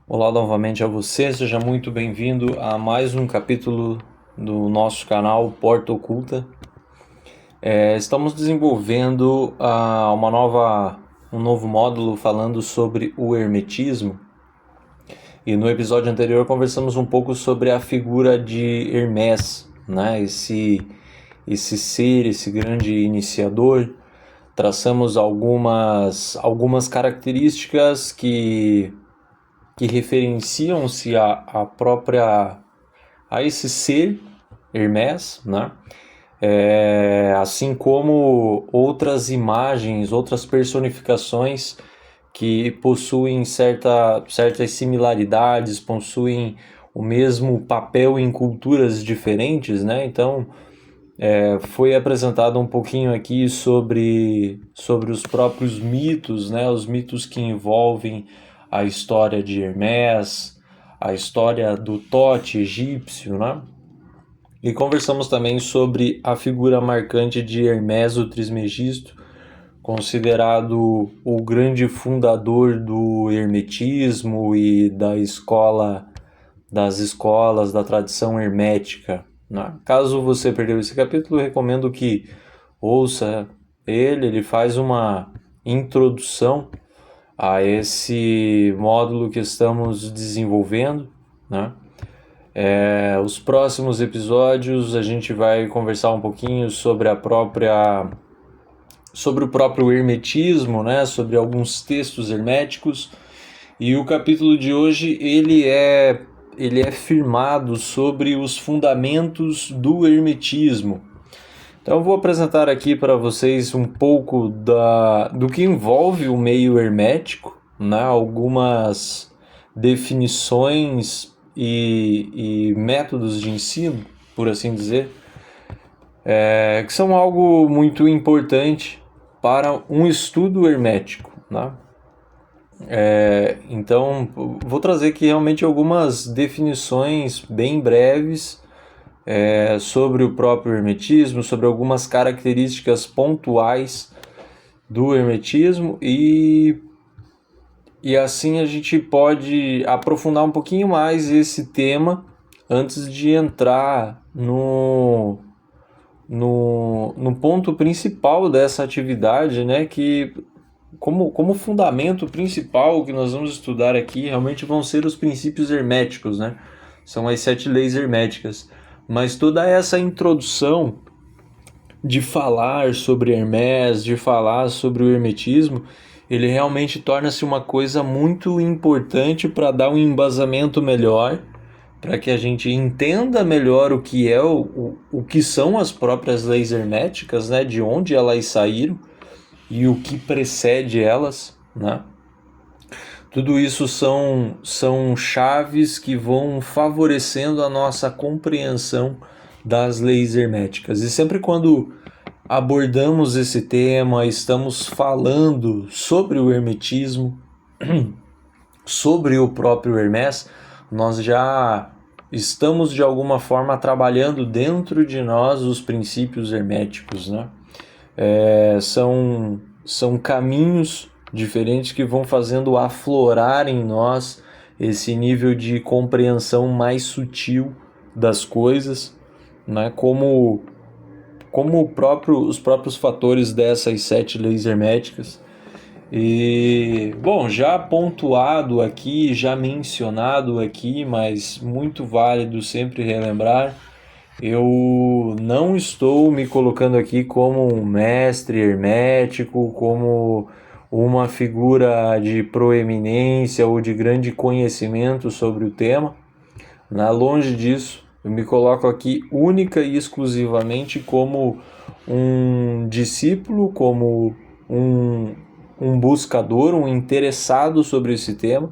Olá novamente a você, seja muito bem-vindo a mais um capítulo do nosso canal Porta Oculta. Estamos desenvolvendo um novo módulo falando sobre o hermetismo, e no episódio anterior conversamos um pouco sobre a figura de Hermès, né? Esse ser, esse grande iniciador. Traçamos algumas características que referenciam-se a esse ser Hermès, né? Assim como outras imagens, outras personificações que possuem certas similaridades, possuem o mesmo papel em culturas diferentes, né? Então, foi apresentado um pouquinho aqui sobre os próprios mitos, né? Os mitos que envolvem a história de Hermés, a história do Tote egípcio, né? E conversamos também sobre a figura marcante de Hermés o Trismegisto, considerado o grande fundador do hermetismo e das escolas da tradição hermética, né? Caso você perdeu esse capítulo, recomendo que ouça ele faz uma introdução a esse módulo que estamos desenvolvendo, né? Os próximos episódios a gente vai conversar um pouquinho sobre o próprio hermetismo, né? Sobre alguns textos herméticos. E o capítulo de hoje ele é firmado sobre os fundamentos do hermetismo. Então eu vou apresentar aqui para vocês um pouco do que envolve o meio hermético, né? Algumas definições e métodos de ensino, por assim dizer, que são algo muito importante para um estudo hermético, né? Então, vou trazer aqui realmente algumas definições bem breves sobre o próprio hermetismo, sobre algumas características pontuais do hermetismo e assim a gente pode aprofundar um pouquinho mais esse tema antes de entrar no ponto principal dessa atividade, né, que como fundamento principal que nós vamos estudar aqui realmente vão ser os princípios herméticos, né? São as 7 leis herméticas. Mas toda essa introdução de falar sobre Hermès, de falar sobre o hermetismo, ele realmente torna-se uma coisa muito importante para dar um embasamento melhor, para que a gente entenda melhor o que é o que são as próprias leis herméticas, né? De onde elas saíram e o que precede elas, né? Tudo isso são chaves que vão favorecendo a nossa compreensão das leis herméticas. E sempre quando abordamos esse tema, estamos falando sobre o hermetismo, sobre o próprio Hermès, nós já estamos de alguma forma trabalhando dentro de nós os princípios herméticos, né? São caminhos diferentes que vão fazendo aflorar em nós esse nível de compreensão mais sutil das coisas, né? Como os próprios fatores dessas 7 leis herméticas. E, bom, já pontuado aqui, já mencionado aqui, mas muito válido sempre relembrar, eu não estou me colocando aqui como um mestre hermético, como uma figura de proeminência ou de grande conhecimento sobre o tema, né? Longe disso, eu me coloco aqui única e exclusivamente como um discípulo, como um, um buscador, um interessado sobre esse tema,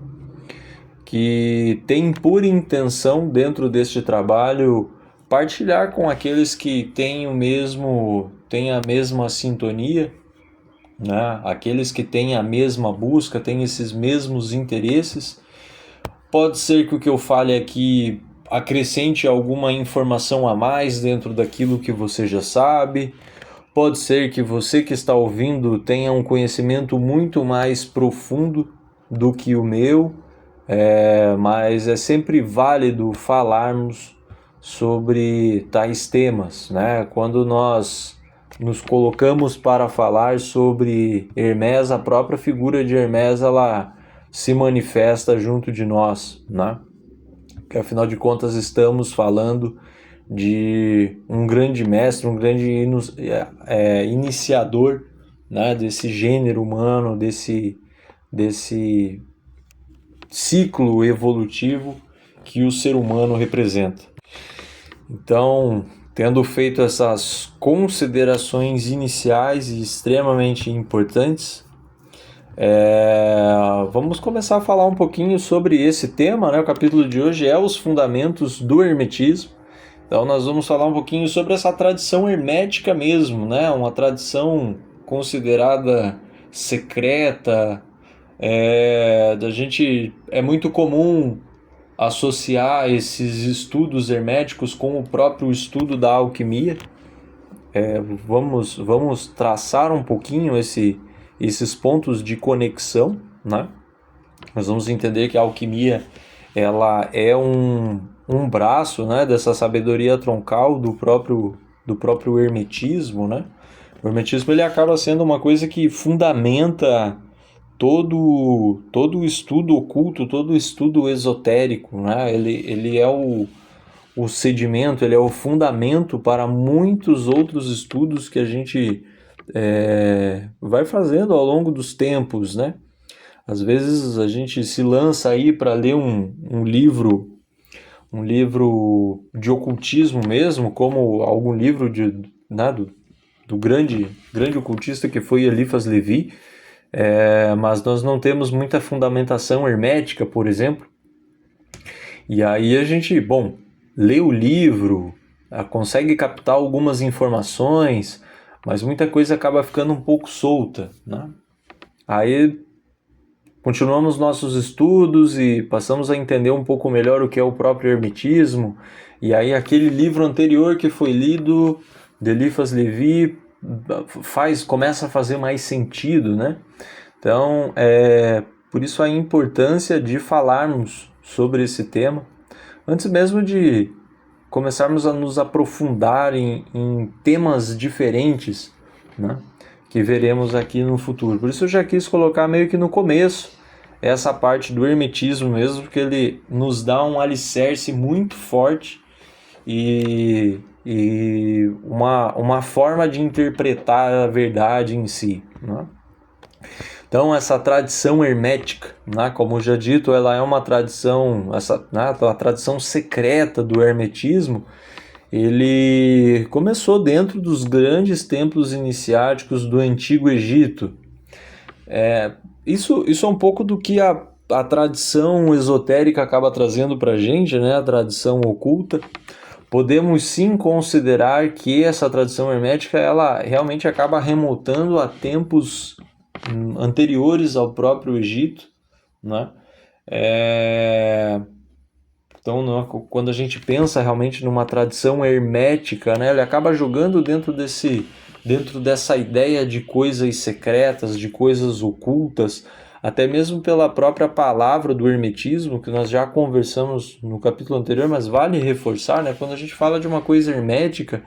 que tem por intenção dentro deste trabalho partilhar com aqueles que têm a mesma sintonia, né? Aqueles que têm a mesma busca, têm esses mesmos interesses. Pode ser que o que eu fale aqui acrescente alguma informação a mais dentro daquilo que você já sabe. Pode ser que você que está ouvindo tenha um conhecimento muito mais profundo do que o meu, mas é sempre válido falarmos sobre tais temas, né? Quando nós nos colocamos para falar sobre Hermés, a própria figura de Hermés ela se manifesta junto de nós, né? Porque afinal de contas estamos falando de um grande mestre, um grande iniciador, né, desse gênero humano, desse ciclo evolutivo que o ser humano representa. Então, tendo feito essas considerações iniciais e extremamente importantes, vamos começar a falar um pouquinho sobre esse tema, né? O capítulo de hoje é os fundamentos do hermetismo. Então nós vamos falar um pouquinho sobre essa tradição hermética mesmo, né? Uma tradição considerada secreta. Da gente é muito comum associar esses estudos herméticos com o próprio estudo da alquimia. Vamos traçar um pouquinho esses pontos de conexão, né? Nós vamos entender que a alquimia ela é um braço, né, dessa sabedoria troncal do próprio hermetismo, né? O hermetismo ele acaba sendo uma coisa que fundamenta todo o estudo oculto, todo o estudo esotérico, né? Ele é o sedimento, ele é o fundamento para muitos outros estudos que a gente vai fazendo ao longo dos tempos, né? Às vezes a gente se lança aí para ler um livro de ocultismo mesmo, como algum livro né, do grande ocultista que foi Eliphas Levi, mas nós não temos muita fundamentação hermética, por exemplo. E aí a gente, lê o livro, consegue captar algumas informações, mas muita coisa acaba ficando um pouco solta, né? Aí continuamos nossos estudos e passamos a entender um pouco melhor o que é o próprio hermetismo, e aí aquele livro anterior que foi lido, de Eliphas Levi, começa a fazer mais sentido, né? Então, por isso a importância de falarmos sobre esse tema, antes mesmo de começarmos a nos aprofundar em temas diferentes, né, que veremos aqui no futuro. Por isso eu já quis colocar meio que no começo essa parte do hermetismo mesmo, porque ele nos dá um alicerce muito forte e uma forma de interpretar a verdade em si, né? Então essa tradição hermética, né, como já dito, ela é uma tradição, a tradição secreta do hermetismo. Ele começou dentro dos grandes templos iniciáticos do Antigo Egito. Isso é um pouco do que a tradição esotérica acaba trazendo para a gente, né, a tradição oculta. Podemos sim considerar que essa tradição hermética ela realmente acaba remontando a tempos anteriores ao próprio Egito, né? Então, quando a gente pensa realmente numa tradição hermética, né, ele acaba jogando dentro dessa ideia de coisas secretas, de coisas ocultas, até mesmo pela própria palavra do hermetismo, que nós já conversamos no capítulo anterior, mas vale reforçar, né? Quando a gente fala de uma coisa hermética,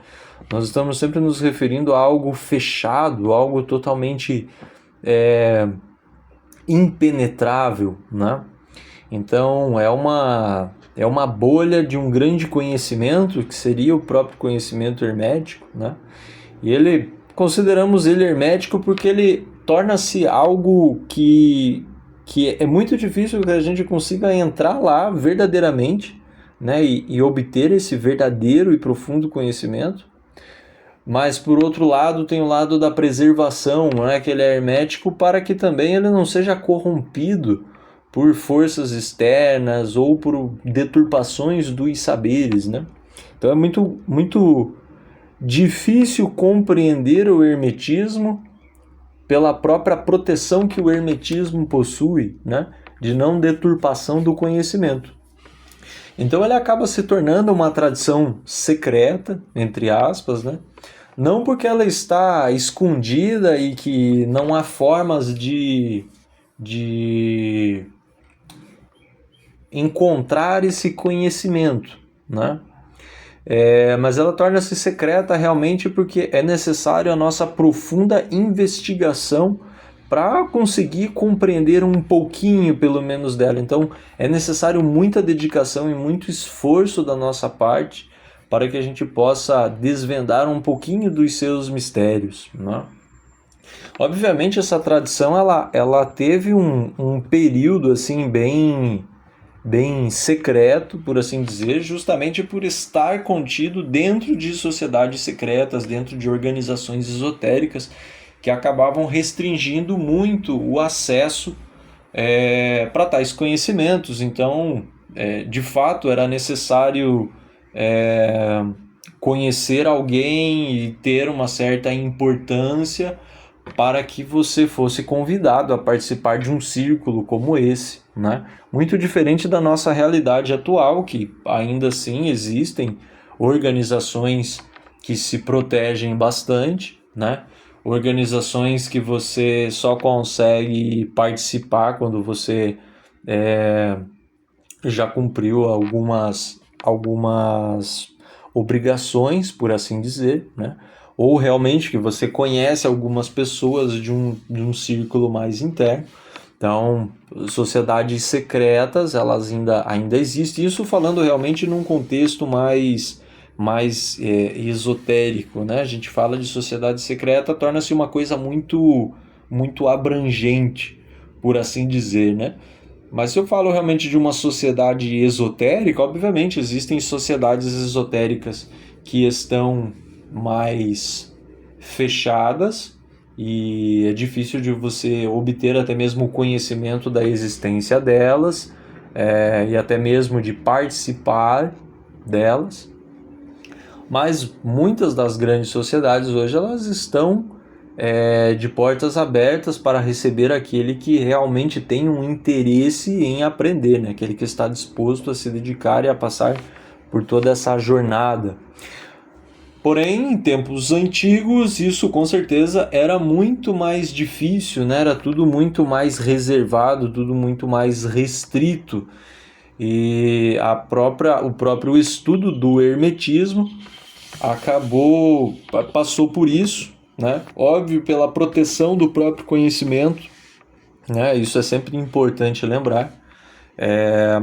nós estamos sempre nos referindo a algo fechado, algo totalmente impenetrável, né? Então é uma bolha de um grande conhecimento, que seria o próprio conhecimento hermético, né? E consideramos ele hermético porque ele torna-se algo que é muito difícil que a gente consiga entrar lá verdadeiramente, né? E obter esse verdadeiro e profundo conhecimento. Mas, por outro lado, tem o lado da preservação, né? Que ele é hermético para que também ele não seja corrompido por forças externas ou por deturpações dos saberes, né? Então é muito, muito difícil compreender o hermetismo pela própria proteção que o hermetismo possui, né? De não deturpação do conhecimento. Então ele acaba se tornando uma tradição secreta, entre aspas, né? Não porque ela está escondida e que não há formas de encontrar esse conhecimento, né? Mas ela torna-se secreta realmente porque é necessário a nossa profunda investigação para conseguir compreender um pouquinho, pelo menos, dela. Então, é necessário muita dedicação e muito esforço da nossa parte para que a gente possa desvendar um pouquinho dos seus mistérios, né? Obviamente, essa tradição ela teve um período assim bem secreto, por assim dizer, justamente por estar contido dentro de sociedades secretas, dentro de organizações esotéricas que acabavam restringindo muito o acesso para tais conhecimentos. Então, de fato, era necessário conhecer alguém e ter uma certa importância para que você fosse convidado a participar de um círculo como esse, né? Muito diferente da nossa realidade atual, que ainda assim existem organizações que se protegem bastante, né? Organizações que você só consegue participar quando você já cumpriu algumas obrigações, por assim dizer, né? Ou realmente que você conhece algumas pessoas de um círculo mais interno. Então, sociedades secretas, elas ainda existem. Isso falando realmente num contexto mais esotérico, né? A gente fala de sociedade secreta, torna-se uma coisa muito abrangente, por assim dizer, né? Mas se eu falo realmente de uma sociedade esotérica, obviamente existem sociedades esotéricas que estão mais fechadas e é difícil de você obter até mesmo o conhecimento da existência delas, e até mesmo de participar delas. Mas muitas das grandes sociedades hoje elas estão de portas abertas para receber aquele que realmente tem um interesse em aprender, né? Aquele que está disposto a se dedicar e a passar por toda essa jornada. Porém, em tempos antigos, isso com certeza era muito mais difícil, né? Era tudo muito mais reservado, tudo muito mais restrito. E o próprio estudo do hermetismo passou por isso, né? Óbvio, pela proteção do próprio conhecimento, né? Isso é sempre importante lembrar.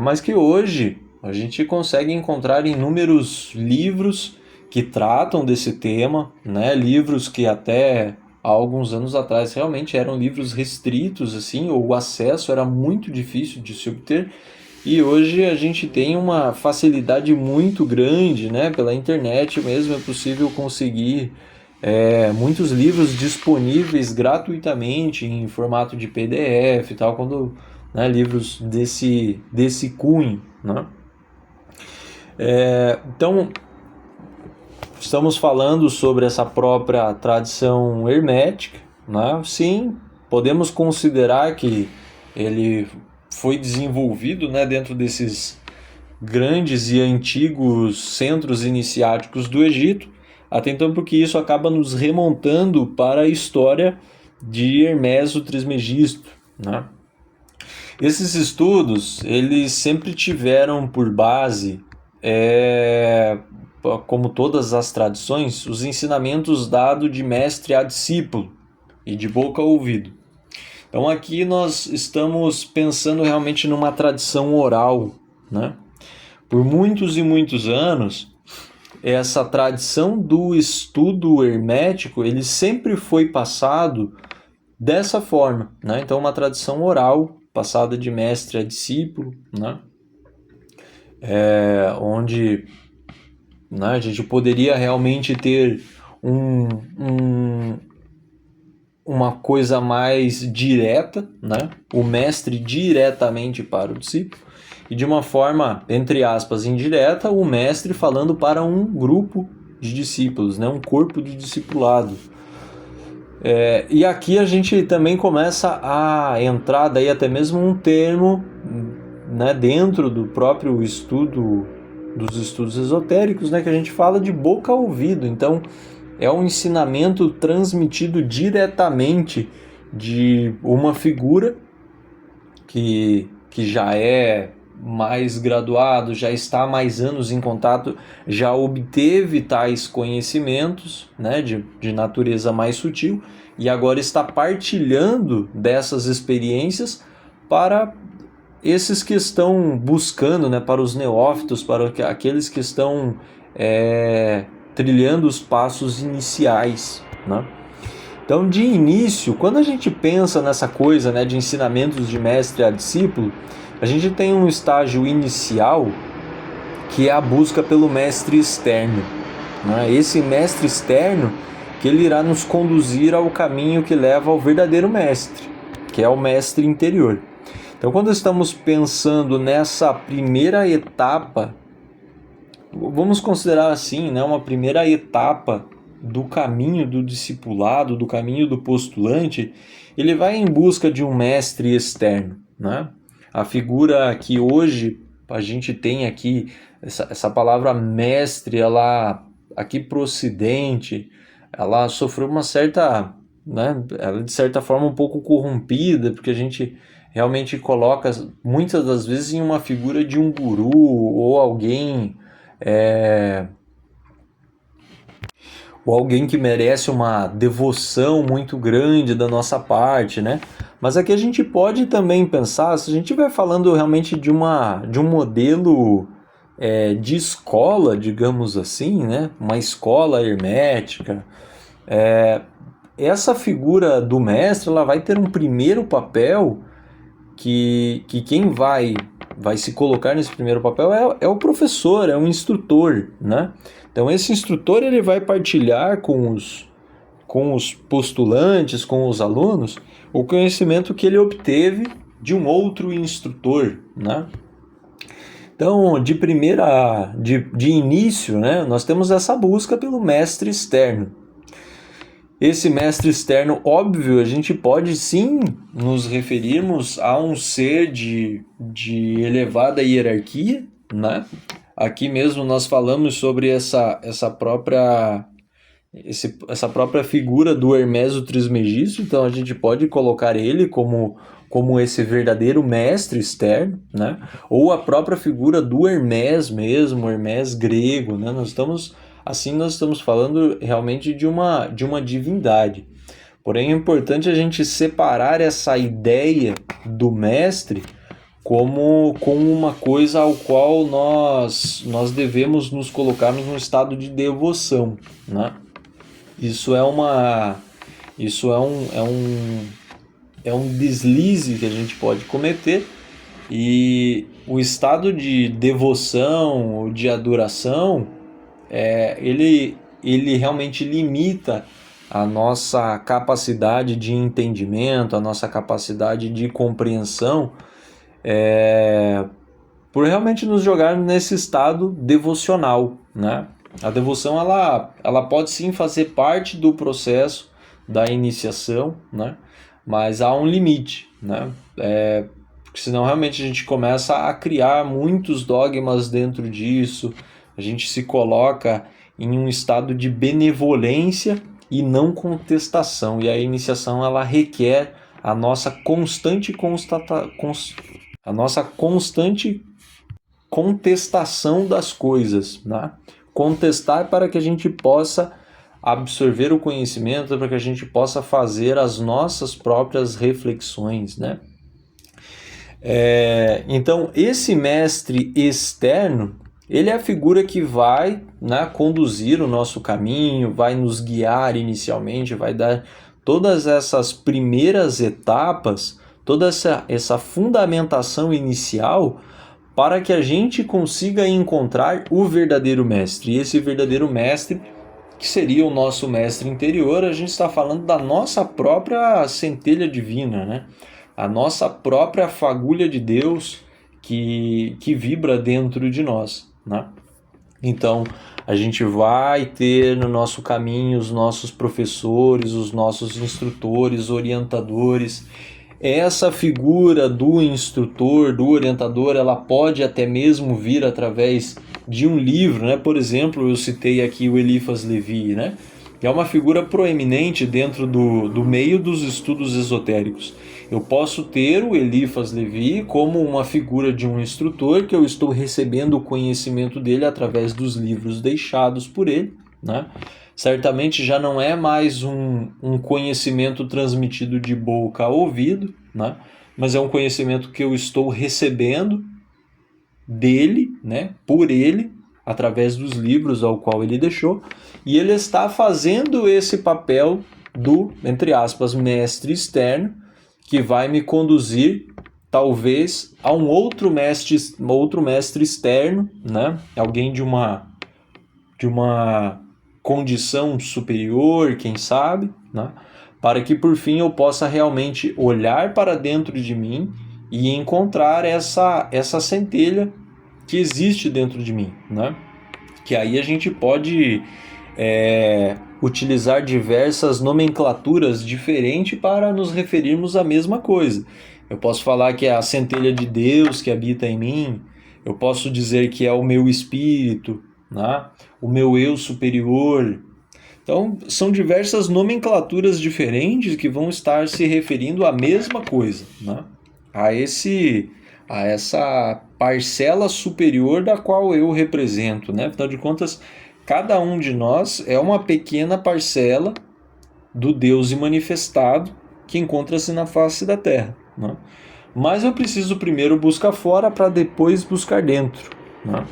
Mas que hoje a gente consegue encontrar inúmeros livros que tratam desse tema, né? Livros que até há alguns anos atrás realmente eram livros restritos, assim, ou o acesso era muito difícil de se obter. E hoje a gente tem uma facilidade muito grande, né? Pela internet mesmo é possível conseguir muitos livros disponíveis gratuitamente em formato de PDF e tal, né, livros desse cunho, né? Então, estamos falando sobre essa própria tradição hermética, né? Sim, podemos considerar que ele foi desenvolvido, né, dentro desses grandes e antigos centros iniciáticos do Egito, até então porque isso acaba nos remontando para a história de Hermes o Trismegisto, né? Esses estudos, eles sempre tiveram por base, como todas as tradições, os ensinamentos dados de mestre a discípulo e de boca a ouvido. Então aqui nós estamos pensando realmente numa tradição oral, né? Por muitos e muitos anos, essa tradição do estudo hermético, ele sempre foi passado dessa forma, né? Então uma tradição oral, passada de mestre a discípulo, né? Onde, né, a gente poderia realmente ter uma coisa mais direta, né? O mestre diretamente para o discípulo, e de uma forma, entre aspas, indireta, o mestre falando para um grupo de discípulos, né? Um corpo de discipulado. E aqui a gente também começa a entrar daí até mesmo um termo, né, dentro do próprio estudo, dos estudos esotéricos, né, que a gente fala de boca a ouvido. Então, é um ensinamento transmitido diretamente de uma figura que já é mais graduado, já está há mais anos em contato, já obteve tais conhecimentos, né, de natureza mais sutil, e agora está partilhando dessas experiências para esses que estão buscando, né, para os neófitos, para aqueles que estão trilhando os passos iniciais, né? Então, de início, quando a gente pensa nessa coisa, né, de ensinamentos de mestre a discípulo, a gente tem um estágio inicial que é a busca pelo mestre externo, né? Esse mestre externo que ele irá nos conduzir ao caminho que leva ao verdadeiro mestre, que é o mestre interior. Então, quando estamos pensando nessa primeira etapa, vamos considerar assim, né, uma primeira etapa do caminho do discipulado, do caminho do postulante, ele vai em busca de um mestre externo, né? A figura que hoje a gente tem aqui, essa palavra mestre, ela aqui pro Ocidente, ela sofreu uma certa, né, ela de certa forma um pouco corrompida, porque a gente realmente coloca muitas das vezes em uma figura de um guru ou alguém ou alguém que merece uma devoção muito grande da nossa parte, né? Mas aqui a gente pode também pensar, se a gente estiver falando realmente de um modelo de escola, digamos assim, né? Uma escola hermética, essa figura do mestre, ela vai ter um primeiro papel que quem vai se colocar nesse primeiro papel é o professor, é o instrutor, né? Então esse instrutor ele vai partilhar com os postulantes, com os alunos, o conhecimento que ele obteve de um outro instrutor, né? Então, de início, né, nós temos essa busca pelo mestre externo. Esse mestre externo, óbvio, a gente pode sim nos referirmos a um ser de elevada hierarquia, né? Aqui mesmo nós falamos sobre essa própria figura do Hermeso Trismegisto, então a gente pode colocar ele como esse verdadeiro mestre externo, né? Ou a própria figura do Hermes mesmo, Hermes grego, né? Nós estamos falando realmente de uma divindade. Porém, é importante a gente separar essa ideia do mestre como uma coisa ao qual nós devemos nos colocarmos num estado de devoção, né? Isso é um deslize que a gente pode cometer, e o estado de devoção ou de adoração ele realmente limita a nossa capacidade de entendimento, a nossa capacidade de compreensão, por realmente nos jogar nesse estado devocional, né? A devoção ela pode sim fazer parte do processo da iniciação, né? Mas há um limite, né? Porque senão realmente a gente começa a criar muitos dogmas dentro disso, a gente se coloca em um estado de benevolência e não contestação, e a iniciação ela requer a nossa constante contestação das coisas, né? Contestar para que a gente possa absorver o conhecimento, para que a gente possa fazer as nossas próprias reflexões, né? Então, esse mestre externo, ele é a figura que vai, né, conduzir o nosso caminho, vai nos guiar inicialmente, vai dar todas essas primeiras etapas, toda essa fundamentação inicial para que a gente consiga encontrar o verdadeiro mestre. E esse verdadeiro mestre, que seria o nosso mestre interior, a gente está falando da nossa própria centelha divina, né? A nossa própria fagulha de Deus que vibra dentro de nós, né? Então, a gente vai ter no nosso caminho os nossos professores, os nossos instrutores, orientadores. Essa figura do instrutor, do orientador, ela pode até mesmo vir através de um livro, né? Por exemplo, eu citei aqui o Eliphas Levi, né? Que é uma figura proeminente dentro do meio dos estudos esotéricos. Eu posso ter o Eliphas Levi como uma figura de um instrutor que eu estou recebendo o conhecimento dele através dos livros deixados por ele, né? Certamente já não é mais um conhecimento transmitido de boca a ouvido, né? Mas é um conhecimento que eu estou recebendo dele, né? Por ele, através dos livros ao qual ele deixou, e ele está fazendo esse papel do, entre aspas, mestre externo, que vai me conduzir talvez a um outro mestre externo, né? Alguém de uma condição superior, quem sabe, né? Para que por fim eu possa realmente olhar para dentro de mim e encontrar essa centelha que existe dentro de mim, né? Que aí a gente pode utilizar diversas nomenclaturas diferentes para nos referirmos à mesma coisa. Eu posso falar que é a centelha de Deus que habita em mim, eu posso dizer que é o meu espírito, né? O meu eu superior. Então, são diversas nomenclaturas diferentes que vão estar se referindo à mesma coisa, né? A esse a essa parcela superior da qual eu represento, né? Afinal de contas, cada um de nós é uma pequena parcela do Deus manifestado que encontra-se na face da terra, né? Mas eu preciso primeiro buscar fora para depois buscar dentro, né?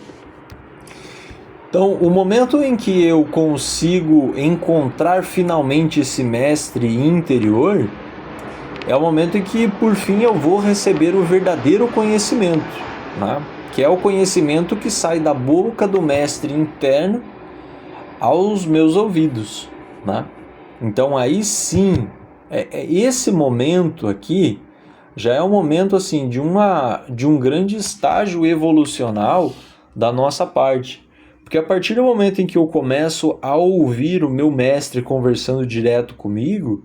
Então, o momento em que eu consigo encontrar finalmente esse mestre interior é o momento em que, por fim, eu vou receber o verdadeiro conhecimento, né? Que é o conhecimento que sai da boca do mestre interno aos meus ouvidos, né? Então, aí sim, esse momento aqui já é um momento assim de um grande estágio evolucional da nossa parte. Porque a partir do momento em que eu começo a ouvir o meu mestre conversando direto comigo,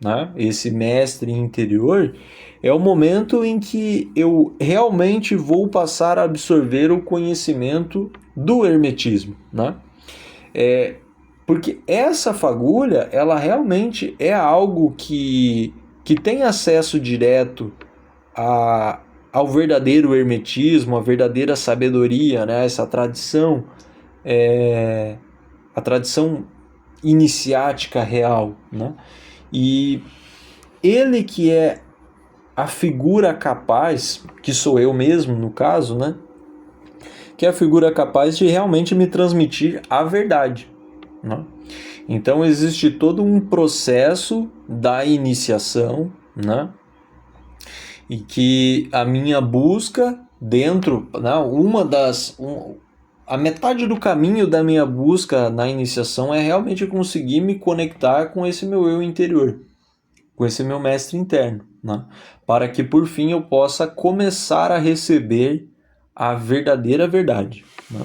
né, esse mestre interior, é o momento em que eu realmente vou passar a absorver o conhecimento do hermetismo, né? Porque essa fagulha, ela realmente é algo que tem acesso direto ao verdadeiro hermetismo, à verdadeira sabedoria, né? Essa tradição, a tradição iniciática real, né? E ele que é a figura capaz, que sou eu mesmo no caso, né? Que é a figura capaz de realmente me transmitir a verdade, né? Então existe todo um processo da iniciação, né? E que a minha busca dentro, né? A metade do caminho da minha busca na iniciação é realmente conseguir me conectar com esse meu eu interior, com esse meu mestre interno, né? Para que por fim eu possa começar a receber a verdadeira verdade, né?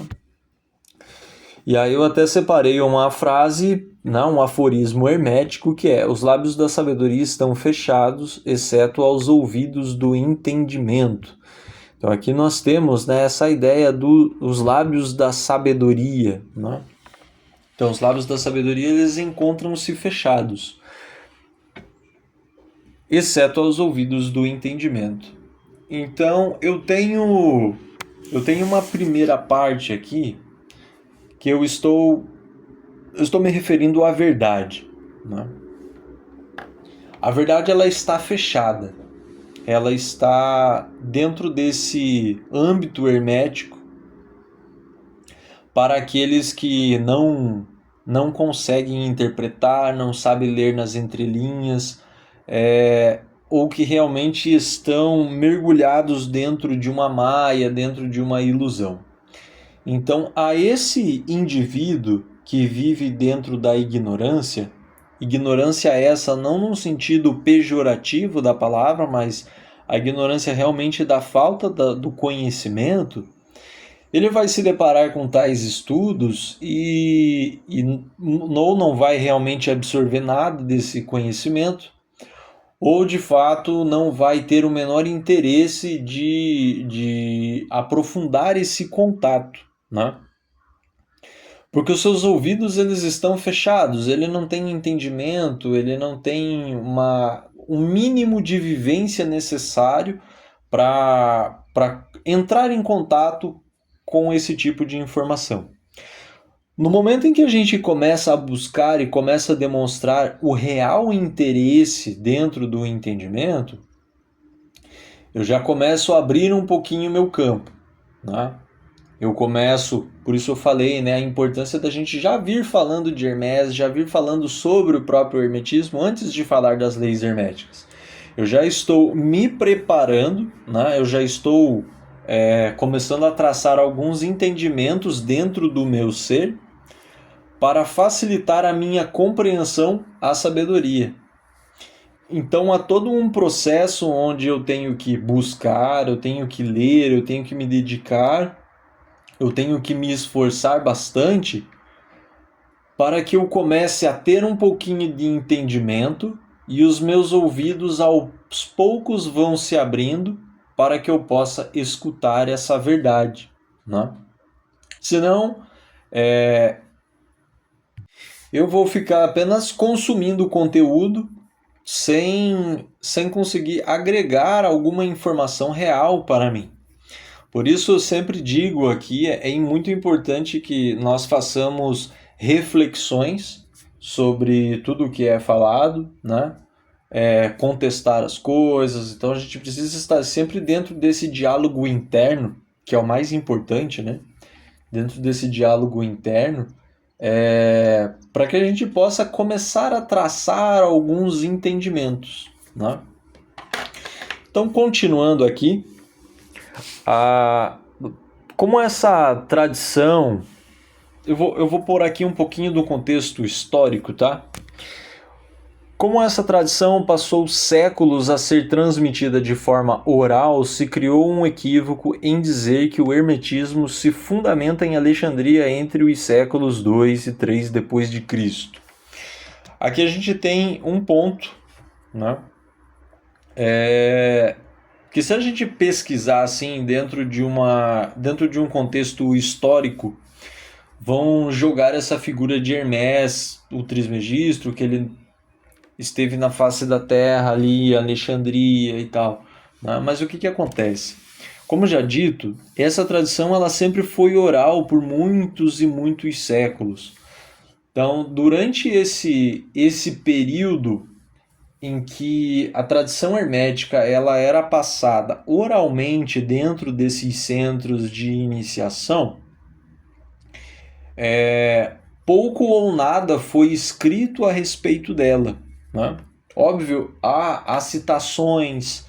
E aí eu até separei uma frase, né, um aforismo hermético que é: os lábios da sabedoria estão fechados, exceto aos ouvidos do entendimento. Então aqui nós temos, né, essa ideia dos lábios da sabedoria, né? Então os lábios da sabedoria eles encontram-se fechados, exceto aos ouvidos do entendimento. Então eu tenho uma primeira parte aqui que eu estou me referindo à verdade, né? A verdade ela está fechada, ela está dentro desse âmbito hermético para aqueles que não conseguem interpretar, não sabem ler nas entrelinhas, ou que realmente estão mergulhados dentro de uma maia, dentro de uma ilusão. Então, a esse indivíduo que vive dentro da ignorância essa não num sentido pejorativo da palavra, mas a ignorância realmente da falta do conhecimento, ele vai se deparar com tais estudos e não vai realmente absorver nada desse conhecimento, ou de fato não vai ter o menor interesse de aprofundar esse contato, né? Porque os seus ouvidos eles estão fechados, ele não tem entendimento, ele não tem o mínimo de vivência necessário para entrar em contato com esse tipo de informação. No momento em que a gente começa a buscar e começa a demonstrar o real interesse dentro do entendimento, eu já começo a abrir um pouquinho o meu campo, né? Eu começo, por isso eu falei, né, a importância da gente já vir falando de Hermès, já vir falando sobre o próprio hermetismo antes de falar das leis herméticas. Eu já estou me preparando, né, eu já estou começando a traçar alguns entendimentos dentro do meu ser para facilitar a minha compreensão à sabedoria. Então há todo um processo onde eu tenho que buscar, eu tenho que ler, eu tenho que me dedicar, eu tenho que me esforçar bastante para que eu comece a ter um pouquinho de entendimento e os meus ouvidos aos poucos vão se abrindo para que eu possa escutar essa verdade, né? Senão, eu vou ficar apenas consumindo conteúdo sem conseguir agregar alguma informação real para mim. Por isso eu sempre digo aqui, é muito importante que nós façamos reflexões sobre tudo o que é falado, né? Contestar as coisas. Então a gente precisa estar sempre dentro desse diálogo interno, que é o mais importante, né? Dentro desse diálogo interno, para que a gente possa começar a traçar alguns entendimentos, né? Então, continuando aqui, como essa tradição, eu vou pôr aqui um pouquinho do contexto histórico, tá? Como essa tradição passou séculos a ser transmitida de forma oral, se criou um equívoco em dizer que o hermetismo se fundamenta em Alexandria entre os séculos 2 e 3 depois de Cristo. Aqui a gente tem um ponto, né? Que se a gente pesquisar assim dentro de um contexto histórico, vão jogar essa figura de Hermès, o Trismegisto, que ele esteve na face da terra ali, Alexandria e tal, né? Mas o que acontece? Como já dito, essa tradição ela sempre foi oral por muitos e muitos séculos. Então, durante esse período em que a tradição hermética ela era passada oralmente dentro desses centros de iniciação, pouco ou nada foi escrito a respeito dela, né? Óbvio, há citações,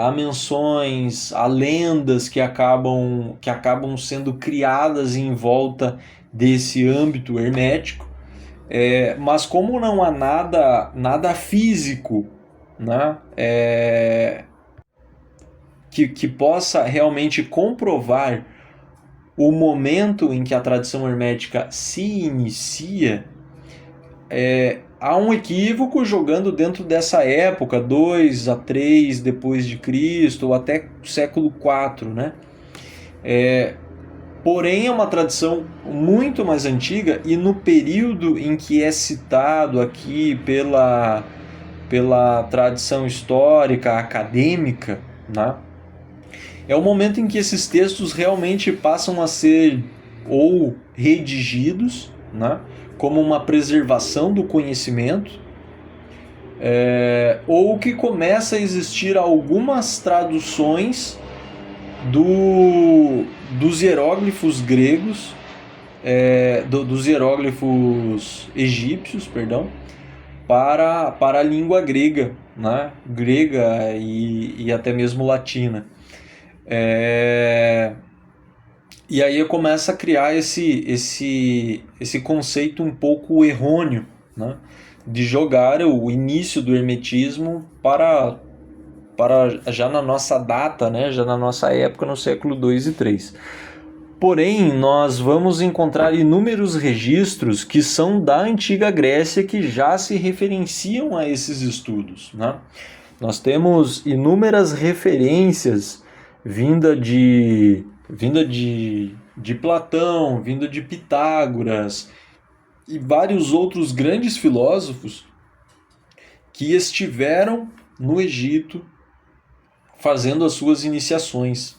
há menções, há lendas que acabam sendo criadas em volta desse âmbito hermético, mas como não há nada físico, né, que possa realmente comprovar o momento em que a tradição hermética se inicia, há um equívoco jogando dentro dessa época, 2 a 3 depois de Cristo, ou até século 4, né? Porém, é uma tradição muito mais antiga e no período em que é citado aqui pela tradição histórica, acadêmica, né? É o momento em que esses textos realmente passam a ser ou redigidos, né? Como uma preservação do conhecimento, ou que começa a existir algumas traduções dos hieróglifos gregos, dos hieróglifos egípcios, perdão, para a língua grega, né? Grega e até mesmo latina. E aí começa a criar esse conceito um pouco errôneo, né? De jogar o início do hermetismo para já na nossa data, né? Já na nossa época, no século 2 e 3. Porém, nós vamos encontrar inúmeros registros que são da antiga Grécia que já se referenciam a esses estudos, né? Nós temos inúmeras referências vinda de Platão, vinda de Pitágoras e vários outros grandes filósofos que estiveram no Egito fazendo as suas iniciações.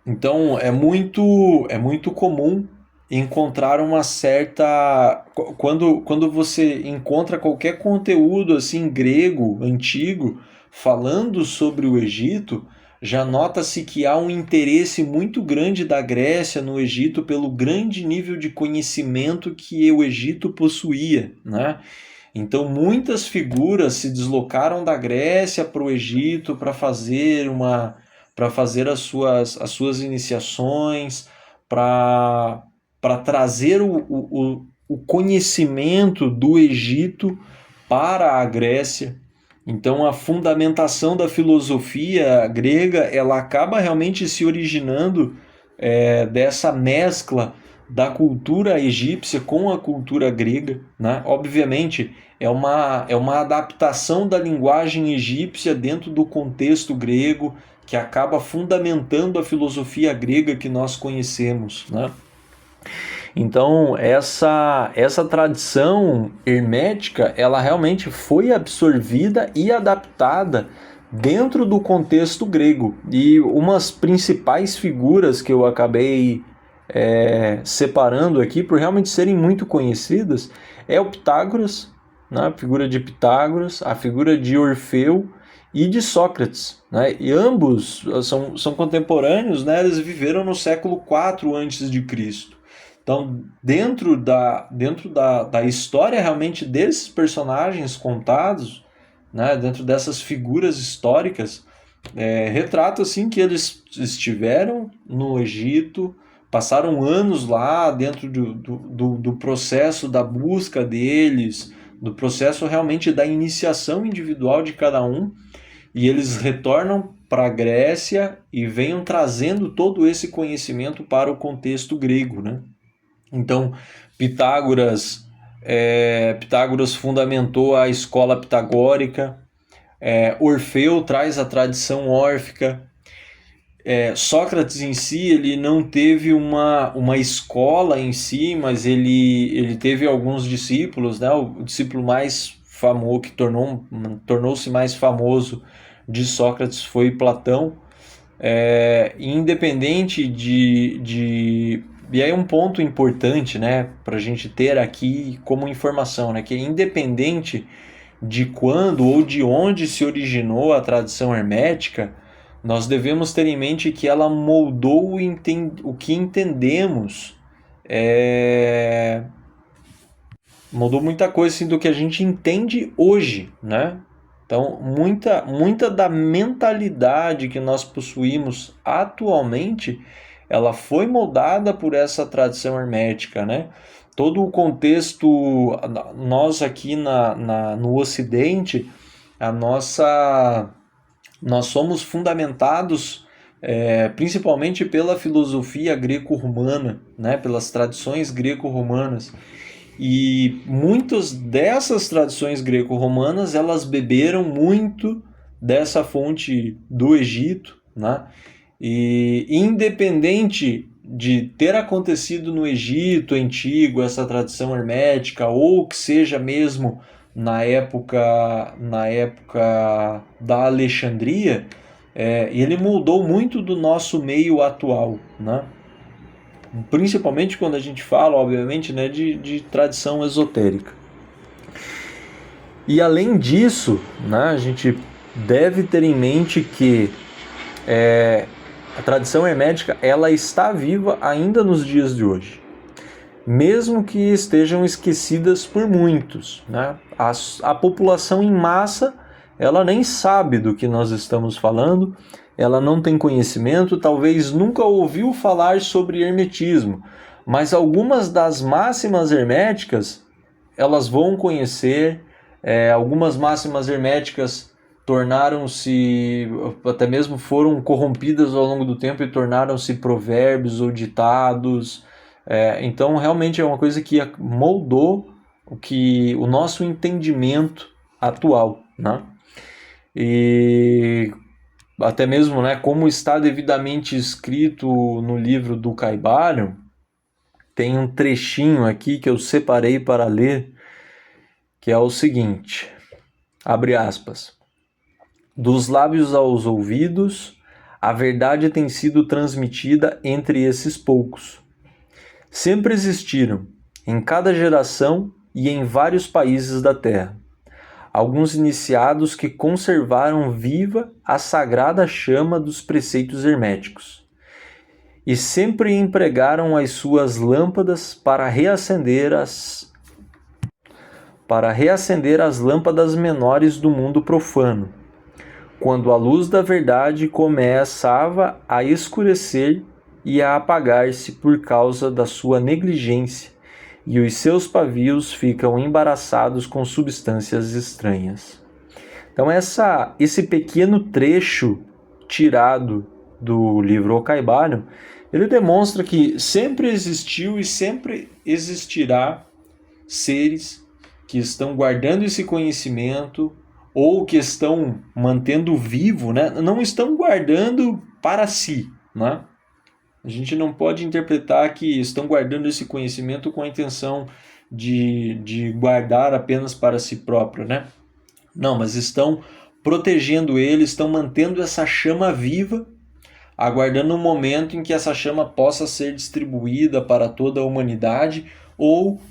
Então é muito comum encontrar uma certa quando você encontra qualquer conteúdo assim grego antigo falando sobre o Egito, já nota-se que há um interesse muito grande da Grécia no Egito pelo grande nível de conhecimento que o Egito possuía, né? Então muitas figuras se deslocaram da Grécia para o Egito para fazer as suas iniciações, para trazer o conhecimento do Egito para a Grécia. Então a fundamentação da filosofia grega ela acaba realmente se originando dessa mescla da cultura egípcia com a cultura grega, né? Obviamente é uma adaptação da linguagem egípcia dentro do contexto grego que acaba fundamentando a filosofia grega que nós conhecemos, né? Então, essa tradição hermética, ela realmente foi absorvida e adaptada dentro do contexto grego. E umas principais figuras que eu acabei separando aqui, por realmente serem muito conhecidas, é o Pitágoras, né? A figura de Pitágoras, a figura de Orfeu e de Sócrates, né? E ambos são contemporâneos, né? Eles viveram no século IV a.C. Então, dentro da história realmente desses personagens contados, né, dentro dessas figuras históricas, retrata assim que eles estiveram no Egito, passaram anos lá dentro do processo da busca deles, do processo realmente da iniciação individual de cada um, e eles retornam para a Grécia e venham trazendo todo esse conhecimento para o contexto grego, né? Então, Pitágoras fundamentou a escola pitagórica, Orfeu traz a tradição órfica, Sócrates em si ele não teve uma escola em si, mas ele teve alguns discípulos, né? O discípulo mais famoso, que tornou-se mais famoso de Sócrates foi Platão. Independente e aí um ponto importante, né, para a gente ter aqui como informação, né, que independente de quando ou de onde se originou a tradição hermética, nós devemos ter em mente que ela moldou o que entendemos, moldou muita coisa assim, do que a gente entende hoje, né? Então, muita da mentalidade que nós possuímos atualmente, ela foi moldada por essa tradição hermética, né? Todo o contexto, nós aqui no Ocidente, nós somos fundamentados principalmente pela filosofia greco-romana, né? Pelas tradições greco-romanas. E muitas dessas tradições greco-romanas, elas beberam muito dessa fonte do Egito, né? E independente de ter acontecido no Egito antigo essa tradição hermética, ou que seja mesmo na época da Alexandria, ele moldou muito do nosso meio atual, né? Principalmente quando a gente fala, obviamente, né, de tradição esotérica. E além disso, né, a gente deve ter em mente que a tradição hermética ela está viva ainda nos dias de hoje, mesmo que estejam esquecidas por muitos, né? A população em massa ela nem sabe do que nós estamos falando, ela não tem conhecimento, talvez nunca ouviu falar sobre hermetismo, mas algumas das máximas herméticas elas vão conhecer, algumas máximas herméticas tornaram-se, até mesmo foram corrompidas ao longo do tempo e tornaram-se provérbios ou ditados. Então realmente é uma coisa que moldou o nosso entendimento atual, né? E até mesmo, né, como está devidamente escrito no livro do Caibalion, tem um trechinho aqui que eu separei para ler, que é o seguinte: abre aspas, dos lábios aos ouvidos, a verdade tem sido transmitida entre esses poucos. Sempre existiram, em cada geração e em vários países da Terra, alguns iniciados que conservaram viva a sagrada chama dos preceitos herméticos e sempre empregaram as suas lâmpadas para reacender as lâmpadas menores do mundo profano, quando a luz da verdade começava a escurecer e a apagar-se por causa da sua negligência, e os seus pavios ficam embaraçados com substâncias estranhas. Então esse pequeno trecho tirado do livro O Caibalion, ele demonstra que sempre existiu e sempre existirá seres que estão guardando esse conhecimento ou que estão mantendo vivo, né? Não estão guardando para si, né? A gente não pode interpretar que estão guardando esse conhecimento com a intenção de guardar apenas para si próprio, né? Não, mas estão protegendo ele, estão mantendo essa chama viva, aguardando um momento em que essa chama possa ser distribuída para toda a humanidade, ou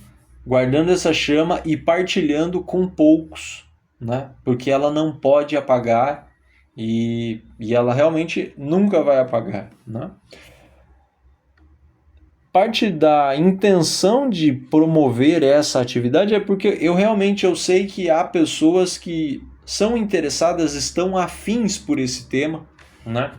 guardando essa chama e partilhando com poucos, né? Porque ela não pode apagar e ela realmente nunca vai apagar, né? Parte da intenção de promover essa atividade é porque eu sei que há pessoas que são interessadas, estão afins por esse tema, né?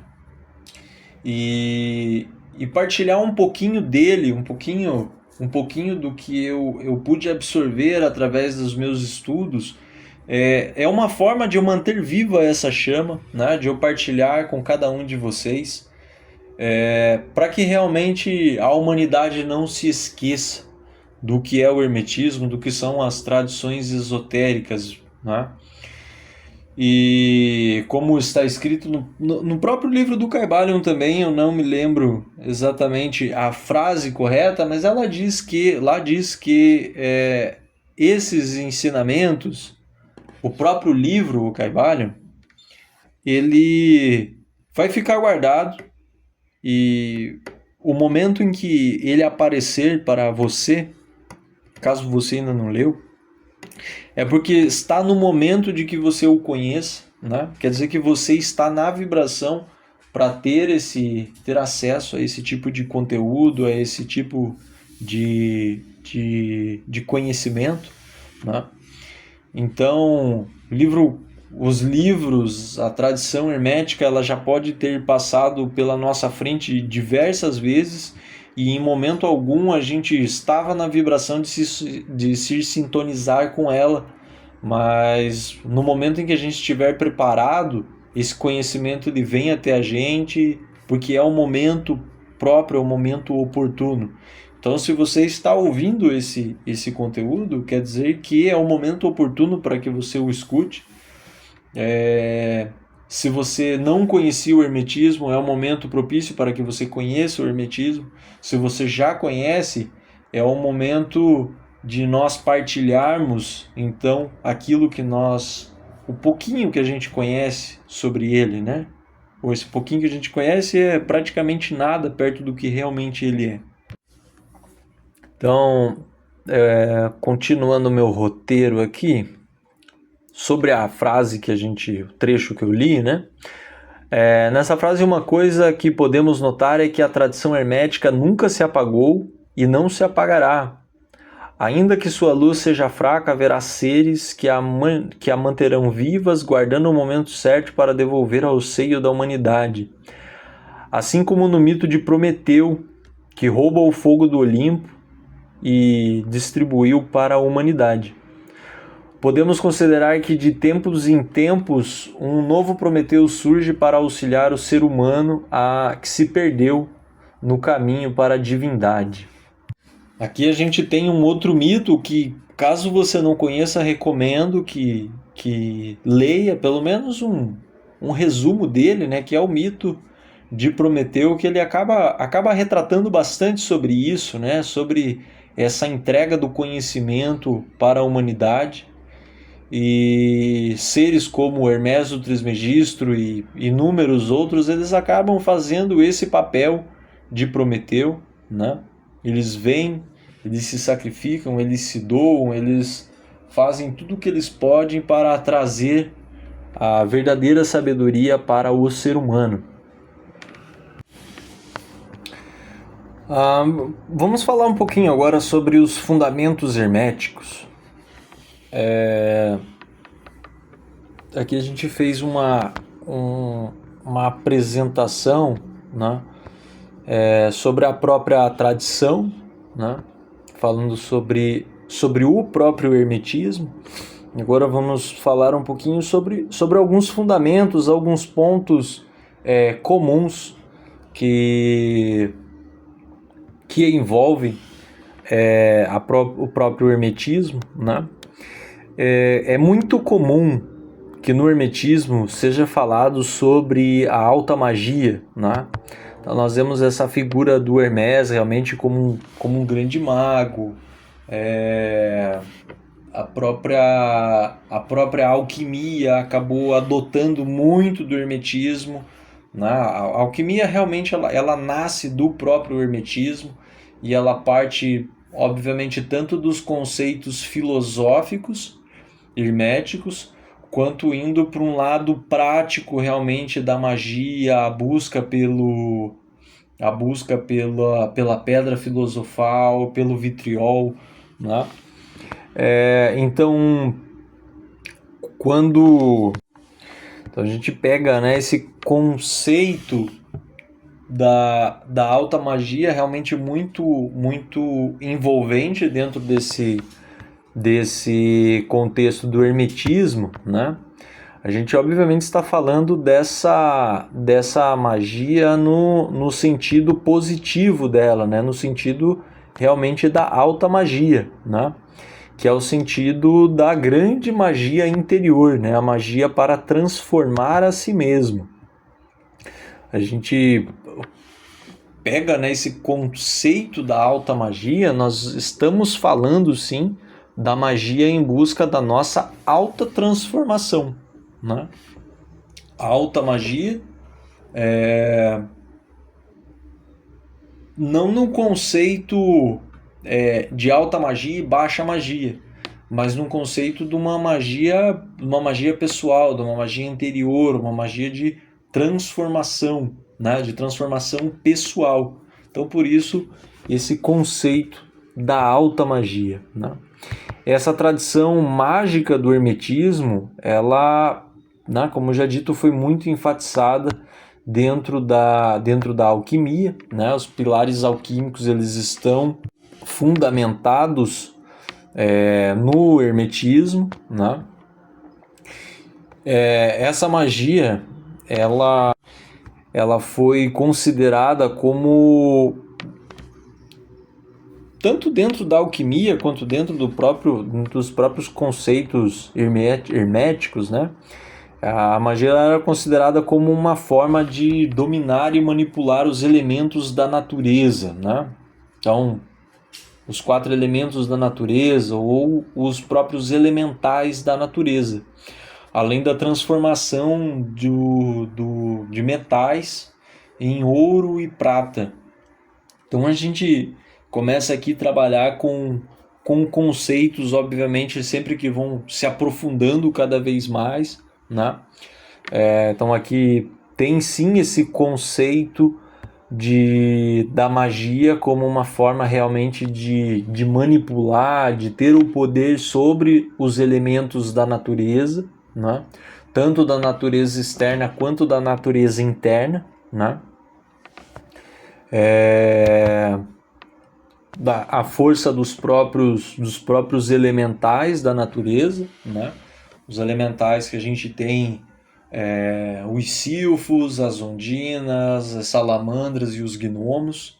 E partilhar um pouquinho dele, um pouquinho do que eu pude absorver através dos meus estudos, é uma forma de eu manter viva essa chama, né? De eu partilhar com cada um de vocês, para que realmente a humanidade não se esqueça do que é o hermetismo, do que são as tradições esotéricas, né? E como está escrito no próprio livro do Caibalion também, eu não me lembro exatamente a frase correta, mas lá diz que esses ensinamentos, o próprio livro, o Caibalion, ele vai ficar guardado, e o momento em que ele aparecer para você, caso você ainda não leu, é porque está no momento de que você o conheça, né? Quer dizer que você está na vibração para ter acesso a esse tipo de conteúdo, a esse tipo de conhecimento, né? Então, os livros, a tradição hermética, ela já pode ter passado pela nossa frente diversas vezes, e em momento algum a gente estava na vibração de se sintonizar com ela, mas no momento em que a gente estiver preparado, esse conhecimento ele vem até a gente, porque é o momento próprio, é o momento oportuno. Então, se você está ouvindo esse conteúdo, quer dizer que é o momento oportuno para que você o escute. Se você não conhecia o hermetismo, é o momento propício para que você conheça o hermetismo. Se você já conhece, é o momento de nós partilharmos, então, o pouquinho que a gente conhece sobre ele, né? Ou esse pouquinho que a gente conhece é praticamente nada perto do que realmente ele é. Então, continuando o meu roteiro aqui, sobre a frase o trecho que eu li, né? Nessa frase, uma coisa que podemos notar é que a tradição hermética nunca se apagou e não se apagará. Ainda que sua luz seja fraca, haverá seres que a manterão vivas, guardando o momento certo para devolver ao seio da humanidade. Assim como no mito de Prometeu, que rouba o fogo do Olimpo e distribuiu para a humanidade. Podemos considerar que de tempos em tempos um novo Prometeu surge para auxiliar o ser humano que se perdeu no caminho para a divindade. Aqui a gente tem um outro mito que, caso você não conheça, recomendo que leia pelo menos um resumo dele, né, que é o mito de Prometeu, que ele acaba retratando bastante sobre isso, né, sobre essa entrega do conhecimento para a humanidade. e seres como Hermes o Trismegistro e inúmeros outros, eles acabam fazendo esse papel de Prometeu, né? Eles vêm, eles se sacrificam, eles se doam, eles fazem tudo o que eles podem para trazer a verdadeira sabedoria para o ser humano. Vamos falar um pouquinho agora sobre os fundamentos herméticos. Aqui a gente fez uma apresentação, né, sobre a própria tradição, né, falando sobre o próprio hermetismo. Agora vamos falar um pouquinho sobre alguns fundamentos, alguns pontos comuns que envolvem o próprio hermetismo, né? É muito comum que no hermetismo seja falado sobre a alta magia, né? Então nós vemos essa figura do Hermes realmente como um grande mago, a própria alquimia acabou adotando muito do hermetismo, né? A alquimia realmente ela nasce do próprio hermetismo e ela parte, obviamente, tanto dos conceitos filosóficos herméticos, quanto indo para um lado prático realmente da magia, a busca pela pedra filosofal, pelo vitriol, né? Então a gente pega, né, esse conceito da alta magia realmente muito envolvente dentro desse contexto do hermetismo, né? A gente obviamente está falando dessa magia no sentido positivo dela, né? No sentido realmente da alta magia, né? Que é o sentido da grande magia interior, né? A magia para transformar a si mesmo. A gente pega, né, esse conceito da alta magia, nós estamos falando sim da magia em busca da nossa alta transformação, né? A alta magia não no conceito de alta magia e baixa magia, mas num conceito de uma magia pessoal, de uma magia interior, uma magia de transformação, né? De transformação pessoal. Então, por isso, esse conceito da alta magia, né? Essa tradição mágica do hermetismo, ela, né, como já dito, foi muito enfatizada dentro da alquimia, né? Os pilares alquímicos eles estão fundamentados no hermetismo, né? Essa magia ela foi considerada como, tanto dentro da alquimia quanto dentro dos próprios conceitos herméticos, né? A magia era considerada como uma forma de dominar e manipular os elementos da natureza, né? Então, os 4 elementos da natureza ou os próprios elementais da natureza, além da transformação de metais em ouro e prata. Então a gente começa aqui a trabalhar com conceitos, obviamente, sempre que vão se aprofundando cada vez mais, né? Então aqui tem sim esse conceito da magia como uma forma realmente de manipular, de ter o poder sobre os elementos da natureza, né? Tanto da natureza externa quanto da natureza interna, né? A força dos próprios elementais da natureza, né? Os elementais que a gente tem, os silfos, as ondinas, as salamandras e os gnomos.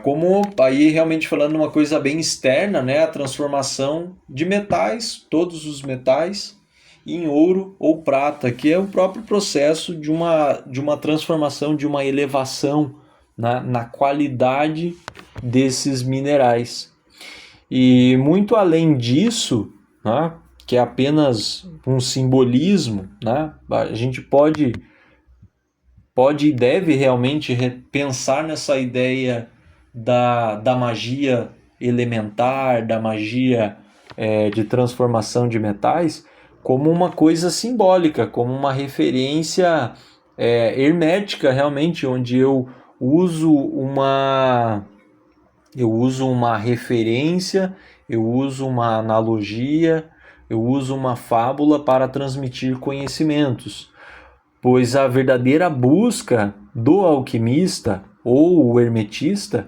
Como aí realmente falando uma coisa bem externa, né? A transformação de metais, todos os metais, em ouro ou prata, que é o próprio processo de uma transformação, de uma elevação na qualidade desses minerais. E muito além disso, né, que é apenas um simbolismo, né, a gente pode e deve realmente pensar nessa ideia da magia elementar, da magia de transformação de metais, como uma coisa simbólica, como uma referência hermética realmente, onde eu uso uma referência, eu uso uma analogia, eu uso uma fábula para transmitir conhecimentos, pois a verdadeira busca do alquimista ou o hermetista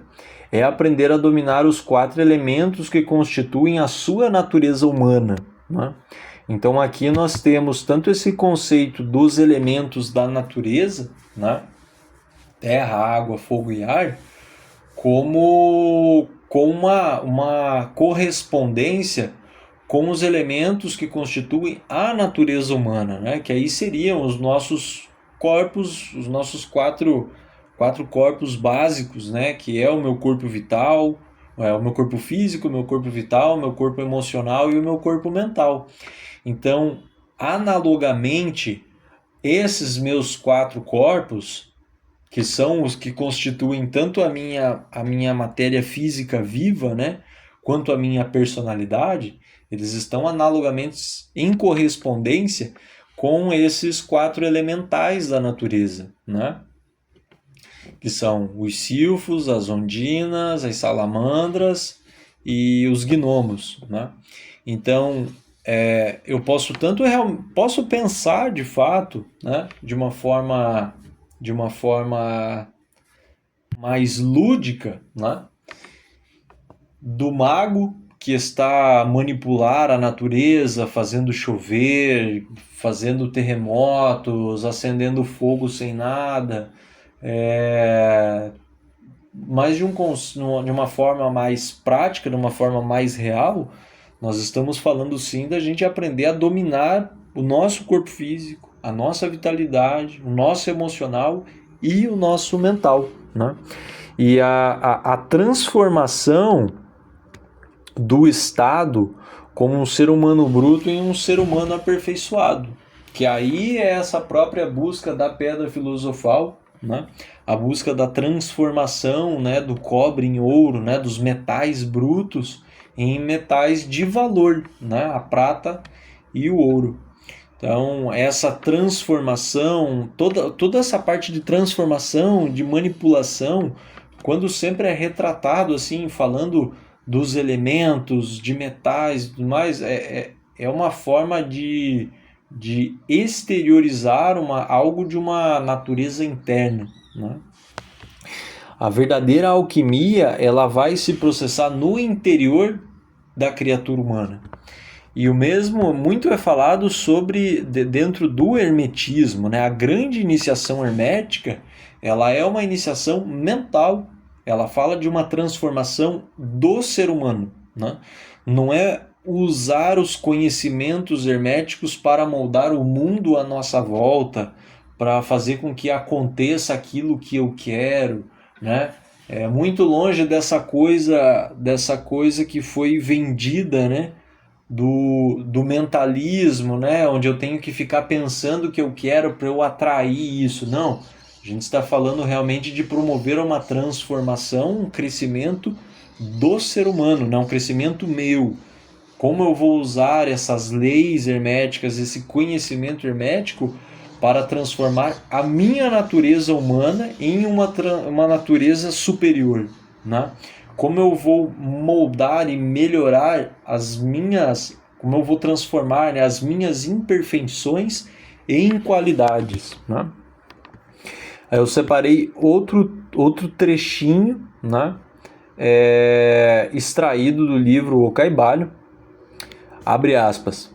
é aprender a dominar os 4 elementos que constituem a sua natureza humana, né? Então aqui nós temos tanto esse conceito dos elementos da natureza, né? Terra, água, fogo e ar, como com uma correspondência com os elementos que constituem a natureza humana, né? Que aí seriam os nossos corpos, os nossos quatro corpos básicos, né? Que é o meu corpo vital, o meu corpo físico, o meu corpo vital, o meu corpo emocional e o meu corpo mental. Então, analogamente, esses meus 4 corpos, que são os que constituem tanto a minha matéria física viva, né, quanto a minha personalidade, eles estão analogamente em correspondência com esses 4 elementais da natureza, né, que são os silfos, as ondinas, as salamandras e os gnomos, né? Então, eu posso pensar de fato, né, de uma forma mais lúdica, né, do mago que está a manipular a natureza, fazendo chover, fazendo terremotos, acendendo fogo sem nada, mas de uma forma mais prática, de uma forma mais real. Nós estamos falando sim da gente aprender a dominar o nosso corpo físico, a nossa vitalidade, o nosso emocional e o nosso mental, né? E a transformação do estado como um ser humano bruto em um ser humano aperfeiçoado, que aí é essa própria busca da pedra filosofal, né? A busca da transformação, né, do cobre em ouro, né, dos metais brutos em metais de valor, né, a prata e o ouro. Então, essa transformação, toda essa parte de transformação, de manipulação, quando sempre é retratado assim, falando dos elementos, de metais e tudo mais, é uma forma de exteriorizar algo de uma natureza interna, né? A verdadeira alquimia, ela vai se processar no interior da criatura humana. E o mesmo muito é falado sobre dentro do hermetismo, né? A grande iniciação hermética, ela é uma iniciação mental. Ela fala de uma transformação do ser humano, né? Não é usar os conhecimentos herméticos para moldar o mundo à nossa volta, para fazer com que aconteça aquilo que eu quero, né? É muito longe dessa coisa que foi vendida, né? Do mentalismo, né? Onde eu tenho que ficar pensando o que eu quero para eu atrair isso. Não, a gente está falando realmente de promover uma transformação, um crescimento do ser humano, não um crescimento meu. Como eu vou usar essas leis herméticas, esse conhecimento hermético para transformar a minha natureza humana em uma natureza superior, né? Como eu vou moldar e melhorar como eu vou transformar, né, as minhas imperfeições em qualidades, né? Aí eu separei outro trechinho, né, extraído do livro O Caibalho, abre aspas.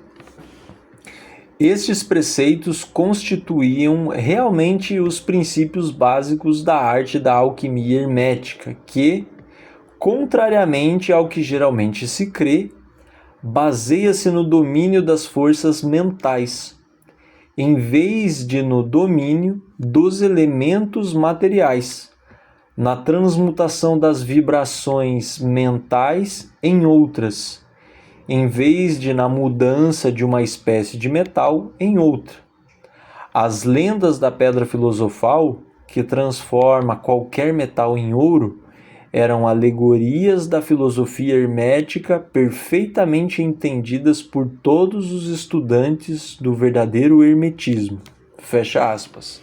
Estes preceitos constituíam realmente os princípios básicos da arte da alquimia hermética, que, contrariamente ao que geralmente se crê, baseia-se no domínio das forças mentais, em vez de no domínio dos elementos materiais, na transmutação das vibrações mentais em outras, em vez de na mudança de uma espécie de metal em outra. As lendas da pedra filosofal, que transforma qualquer metal em ouro, eram alegorias da filosofia hermética perfeitamente entendidas por todos os estudantes do verdadeiro hermetismo. Fecha aspas.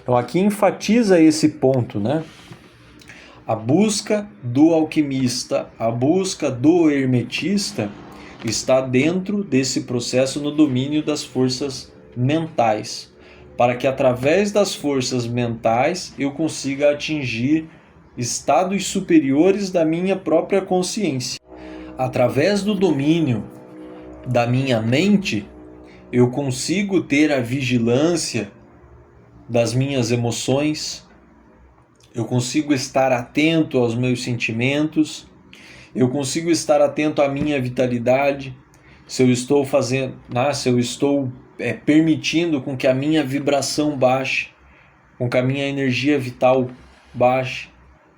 Então aqui enfatiza esse ponto, né? A busca do alquimista, a busca do hermetista está dentro desse processo no domínio das forças mentais, para que através das forças mentais eu consiga atingir estados superiores da minha própria consciência. Através do domínio da minha mente, eu consigo ter a vigilância das minhas emoções, eu consigo estar atento aos meus sentimentos, eu consigo estar atento à minha vitalidade, se eu estou permitindo com que a minha vibração baixe, com que a minha energia vital baixe,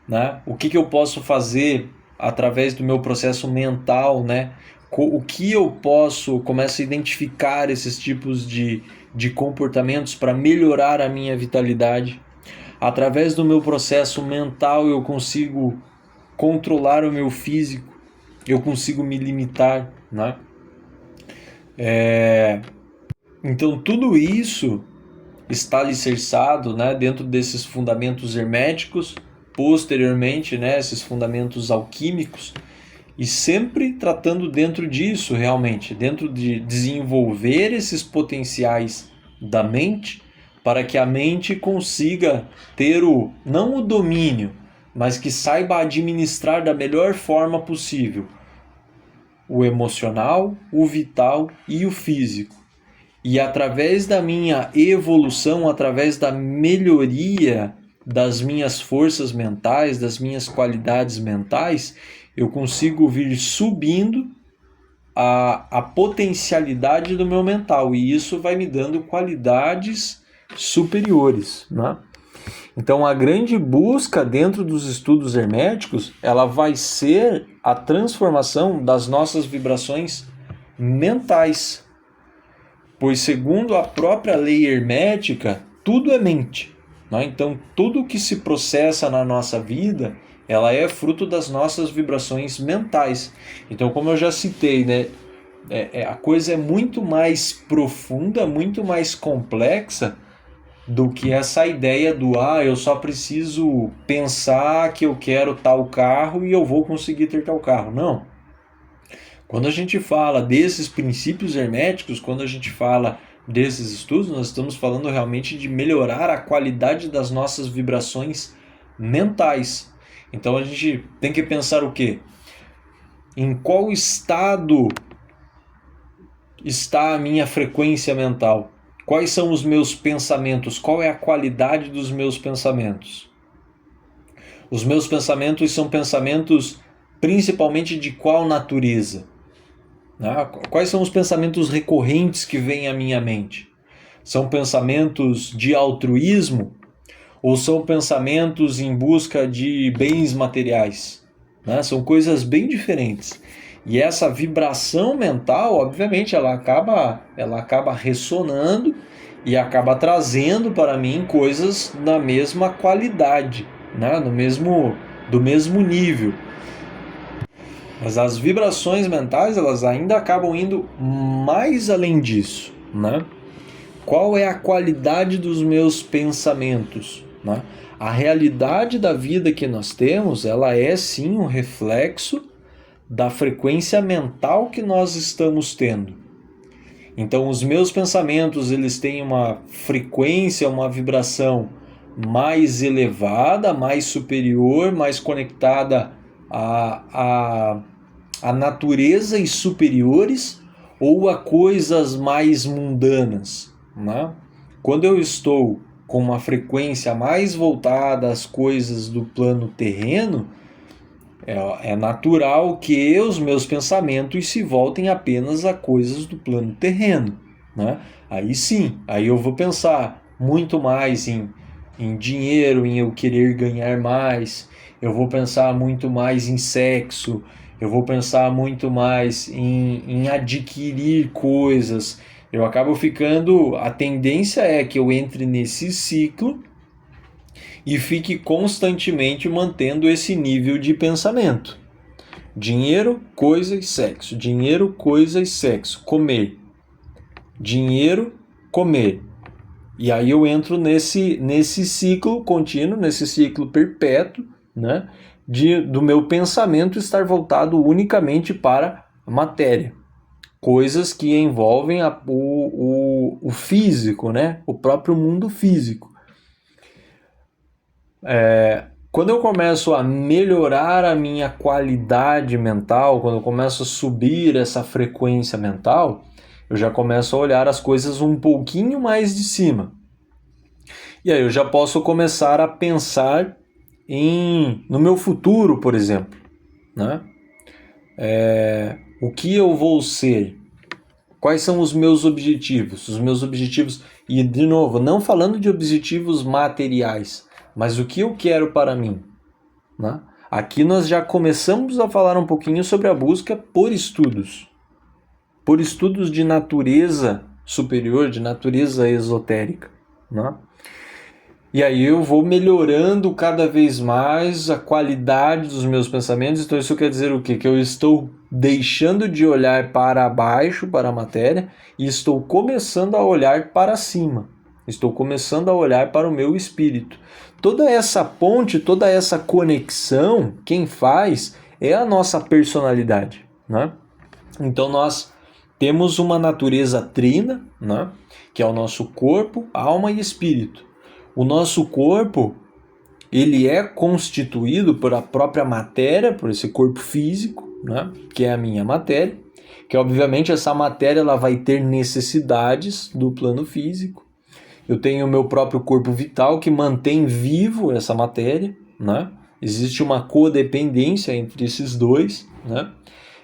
né? O que eu posso fazer através do meu processo mental, né? O que eu começo a identificar esses tipos de comportamentos para melhorar a minha vitalidade. Através do meu processo mental eu consigo controlar o meu físico, eu consigo me limitar, né? Então tudo isso está alicerçado, né, dentro desses fundamentos herméticos, posteriormente, né, esses fundamentos alquímicos, e sempre tratando dentro disso realmente, dentro de desenvolver esses potenciais da mente, para que a mente consiga ter não o domínio, mas que saiba administrar da melhor forma possível o emocional, o vital e o físico. E através da minha evolução, através da melhoria das minhas forças mentais, das minhas qualidades mentais, eu consigo vir subindo a potencialidade do meu mental. E isso vai me dando qualidades superiores, né? Então a grande busca dentro dos estudos herméticos, ela vai ser a transformação das nossas vibrações mentais. Pois segundo a própria lei hermética, tudo é mente, né? Então tudo que se processa na nossa vida, ela é fruto das nossas vibrações mentais. Então, como eu já citei, né, a coisa é muito mais profunda, muito mais complexa do que essa ideia do eu só preciso pensar que eu quero tal carro e eu vou conseguir ter tal carro. Não. Quando a gente fala desses princípios herméticos, quando a gente fala desses estudos, nós estamos falando realmente de melhorar a qualidade das nossas vibrações mentais. Então a gente tem que pensar o quê? Em qual estado está a minha frequência mental? Quais são os meus pensamentos? Qual é a qualidade dos meus pensamentos? Os meus pensamentos são pensamentos principalmente de qual natureza? Quais são os pensamentos recorrentes que vêm à minha mente? São pensamentos de altruísmo ou são pensamentos em busca de bens materiais? São coisas bem diferentes. E essa vibração mental, obviamente, ela acaba ressonando e acaba trazendo para mim coisas na mesma qualidade, né? Do mesmo nível. Mas as vibrações mentais, elas ainda acabam indo mais além disso, né? Qual é a qualidade dos meus pensamentos, né? A realidade da vida que nós temos, ela é sim um reflexo da frequência mental que nós estamos tendo. Então os meus pensamentos, eles têm uma frequência, uma vibração mais elevada, mais superior, mais conectada a naturezas superiores ou a coisas mais mundanas, né? Quando eu estou com uma frequência mais voltada às coisas do plano terreno, é natural que os meus pensamentos se voltem apenas a coisas do plano terreno, né? Aí sim, aí eu vou pensar muito mais em dinheiro, em eu querer ganhar mais, eu vou pensar muito mais em sexo, eu vou pensar muito mais em adquirir coisas. Eu acabo ficando. A tendência é que eu entre nesse ciclo e fique constantemente mantendo esse nível de pensamento. Dinheiro, coisa e sexo. Dinheiro, coisa e sexo. Comer. Dinheiro, comer. E aí eu entro nesse ciclo contínuo, nesse ciclo perpétuo, né? Do meu pensamento estar voltado unicamente para a matéria. Coisas que envolvem o físico, né? O próprio mundo físico. Quando eu começo a melhorar a minha qualidade mental, quando eu começo a subir essa frequência mental, eu já começo a olhar as coisas um pouquinho mais de cima. E aí eu já posso começar a pensar no meu futuro, por exemplo, né? O que eu vou ser? Quais são os meus objetivos? Os meus objetivos, e de novo, não falando de objetivos materiais, mas o que eu quero para mim, né? Aqui nós já começamos a falar um pouquinho sobre a busca por estudos de natureza superior, de natureza esotérica, né? E aí eu vou melhorando cada vez mais a qualidade dos meus pensamentos. Então isso quer dizer o quê? Que eu estou deixando de olhar para baixo, para a matéria, e estou começando a olhar para cima. Estou começando a olhar para o meu espírito. Toda essa ponte, toda essa conexão, quem faz é a nossa personalidade, né? Então nós temos uma natureza trina, né? Que é o nosso corpo, alma e espírito. O nosso corpo, ele é constituído por a própria matéria, por esse corpo físico, né? Que é a minha matéria, que obviamente essa matéria ela vai ter necessidades do plano físico. Eu tenho o meu próprio corpo vital que mantém vivo essa matéria, né? Existe uma codependência entre esses dois, né?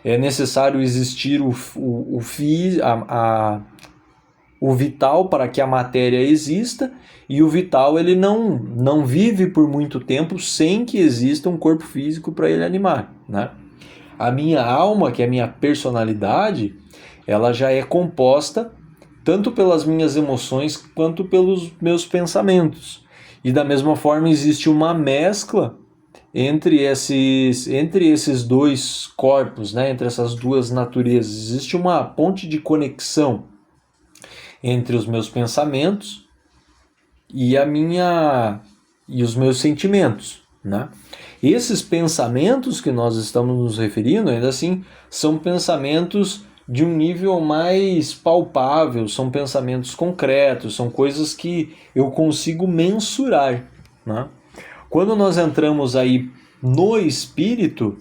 É necessário existir o vital para que a matéria exista, e o vital ele não vive por muito tempo sem que exista um corpo físico para ele animar, né? A minha alma, que é a minha personalidade, ela já é composta tanto pelas minhas emoções quanto pelos meus pensamentos. E da mesma forma existe uma mescla entre esses dois corpos, né? Entre essas duas naturezas. Existe uma ponte de conexão entre os meus pensamentos e os meus sentimentos, né? Esses pensamentos que nós estamos nos referindo, ainda assim, são pensamentos de um nível mais palpável, são pensamentos concretos, são coisas que eu consigo mensurar, né? Quando nós entramos aí no espírito,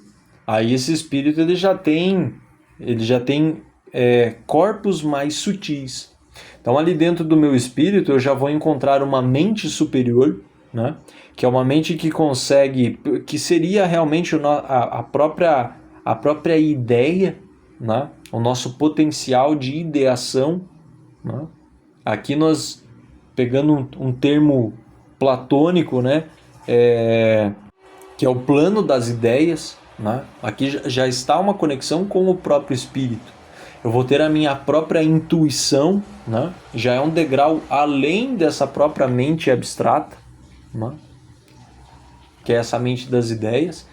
aí esse espírito ele já tem corpos mais sutis. Então ali dentro do meu espírito eu já vou encontrar uma mente superior, né? Que é uma mente que consegue, que seria realmente a própria ideia, né? O nosso potencial de ideação, né? Aqui nós, pegando um termo platônico, né? Que é o plano das ideias, né? Aqui já está uma conexão com o próprio espírito. Eu vou ter a minha própria intuição, né? Já é um degrau além dessa própria mente abstrata, né? Que é essa mente das ideias.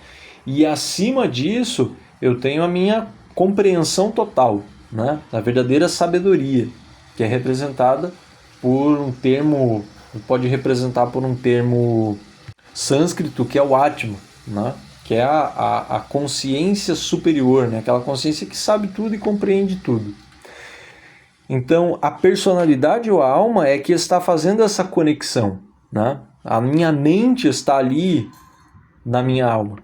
E acima disso, eu tenho a minha compreensão total, né? A verdadeira sabedoria, que é representada por um termo, pode representar por um termo sânscrito, que é o Atma, né? Que é a consciência superior, né? Aquela consciência que sabe tudo e compreende tudo. Então, a personalidade ou a alma é que está fazendo essa conexão, né? A minha mente está ali na minha alma.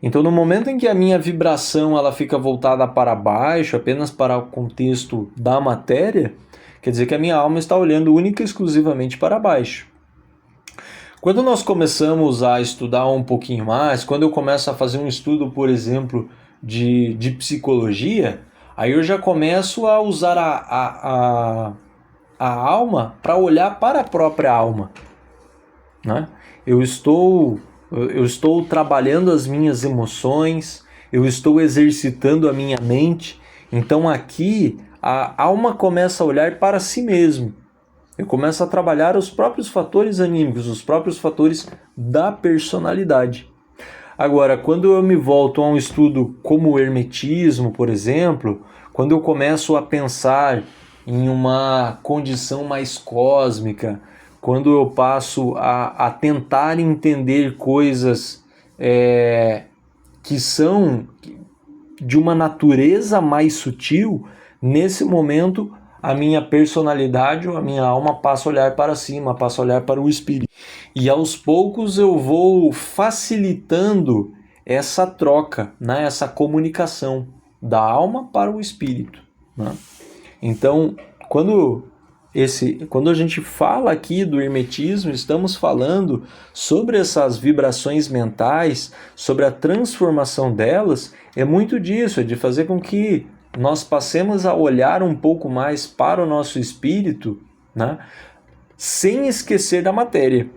Então, no momento em que a minha vibração ela fica voltada para baixo, apenas para o contexto da matéria, quer dizer que a minha alma está olhando única e exclusivamente para baixo. Quando nós começamos a estudar um pouquinho mais, quando eu começo a fazer um estudo, por exemplo, de psicologia, aí eu já começo a usar a alma para olhar para a própria alma, né? Eu estou trabalhando as minhas emoções, eu estou exercitando a minha mente. Então aqui a alma começa a olhar para si mesmo. Eu começo a trabalhar os próprios fatores anímicos, os próprios fatores da personalidade. Agora, quando eu me volto a um estudo como o hermetismo, por exemplo, quando eu começo a pensar em uma condição mais cósmica, quando eu passo a tentar entender coisas que são de uma natureza mais sutil, nesse momento a minha personalidade ou a minha alma passa a olhar para cima, passa a olhar para o espírito. E aos poucos eu vou facilitando essa troca, né? Essa comunicação da alma para o espírito, né? Então, quando a gente fala aqui do hermetismo, estamos falando sobre essas vibrações mentais, sobre a transformação delas, é muito disso, é de fazer com que nós passemos a olhar um pouco mais para o nosso espírito, né? Sem esquecer da matéria.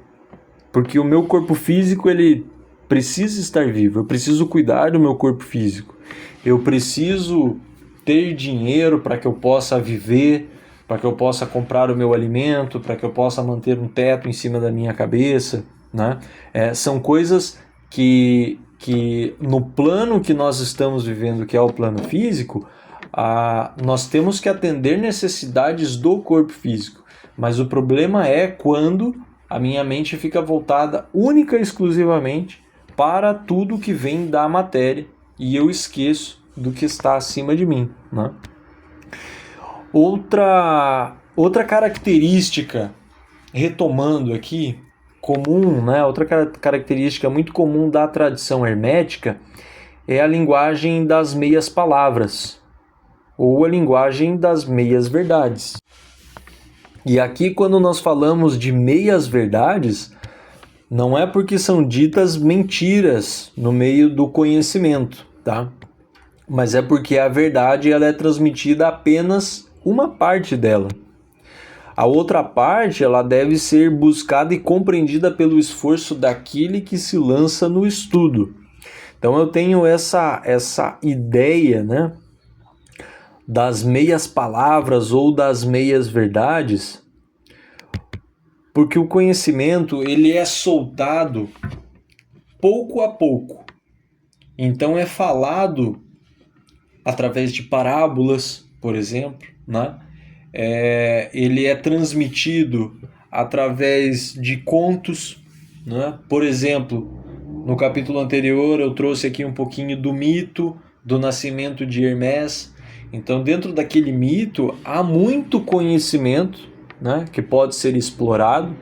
Porque o meu corpo físico, ele precisa estar vivo, eu preciso cuidar do meu corpo físico, eu preciso ter dinheiro para que eu possa viver, para que eu possa comprar o meu alimento, para que eu possa manter um teto em cima da minha cabeça, né? São coisas que no plano que nós estamos vivendo, que é o plano físico, nós temos que atender necessidades do corpo físico. Mas o problema é quando a minha mente fica voltada única e exclusivamente para tudo que vem da matéria e eu esqueço do que está acima de mim, né? Outra característica, retomando aqui, comum, né? Outra característica muito comum da tradição hermética é a linguagem das meias palavras, ou a linguagem das meias verdades. E aqui, quando nós falamos de meias verdades, não é porque são ditas mentiras no meio do conhecimento, tá? Mas é porque a verdade ela é transmitida apenas uma parte dela. A outra parte ela deve ser buscada e compreendida pelo esforço daquele que se lança no estudo. Então eu tenho essa ideia, né, das meias palavras ou das meias verdades, porque o conhecimento ele é soltado pouco a pouco. Então é falado através de parábolas, por exemplo, né? Ele é transmitido através de contos, né? Por exemplo, no capítulo anterior eu trouxe aqui um pouquinho do mito do nascimento de Hermés. Então, dentro daquele mito há muito conhecimento, né, que pode ser explorado.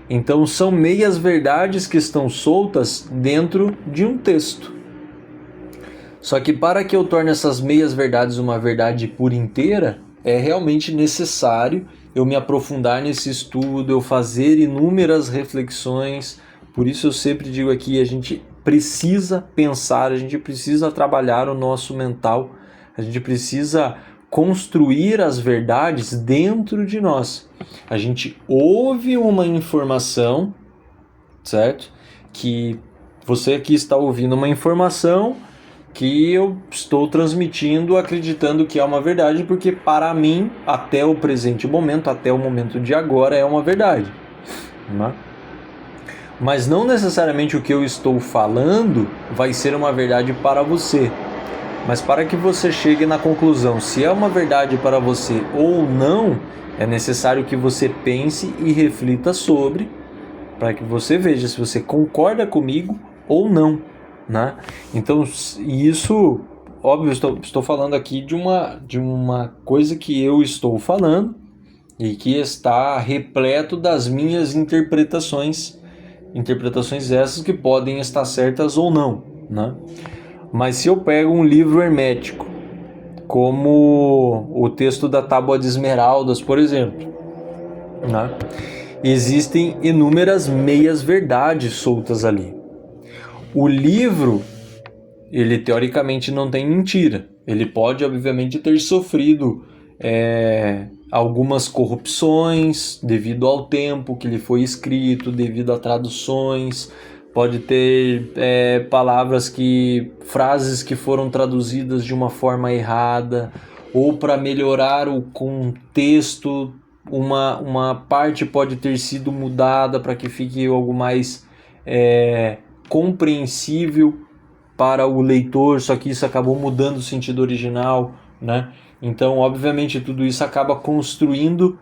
Então, são meias verdades que estão soltas dentro de um texto. Só que para que eu torne essas meias verdades uma verdade por inteira, é realmente necessário eu me aprofundar nesse estudo, eu fazer inúmeras reflexões. Por isso eu sempre digo aqui, a gente precisa pensar, a gente precisa trabalhar o nosso mental, a gente precisa construir as verdades dentro de nós. A gente ouve uma informação, certo? Que você aqui está ouvindo uma informação que eu estou transmitindo acreditando que é uma verdade, porque para mim, até o presente momento, até o momento de agora, é uma verdade, né? Mas não necessariamente o que eu estou falando vai ser uma verdade para você. Mas para que você chegue na conclusão se é uma verdade para você ou não, é necessário que você pense e reflita sobre, para que você veja se você concorda comigo ou não, né? Então, isso, óbvio, estou falando aqui de uma coisa que eu estou falando e que está repleto das minhas interpretações essas que podem estar certas ou não, né? Mas se eu pego um livro hermético, como o texto da Tábua de Esmeraldas, por exemplo, né, existem inúmeras meias-verdades soltas ali. O livro, ele teoricamente não tem mentira. Ele pode, obviamente, ter sofrido algumas corrupções devido ao tempo que ele foi escrito, devido a traduções, pode ter frases que foram traduzidas de uma forma errada, ou para melhorar o contexto, uma parte pode ter sido mudada para que fique algo mais compreensível para o leitor, só que isso acabou mudando o sentido original, né? Então, obviamente, tudo isso acaba construindo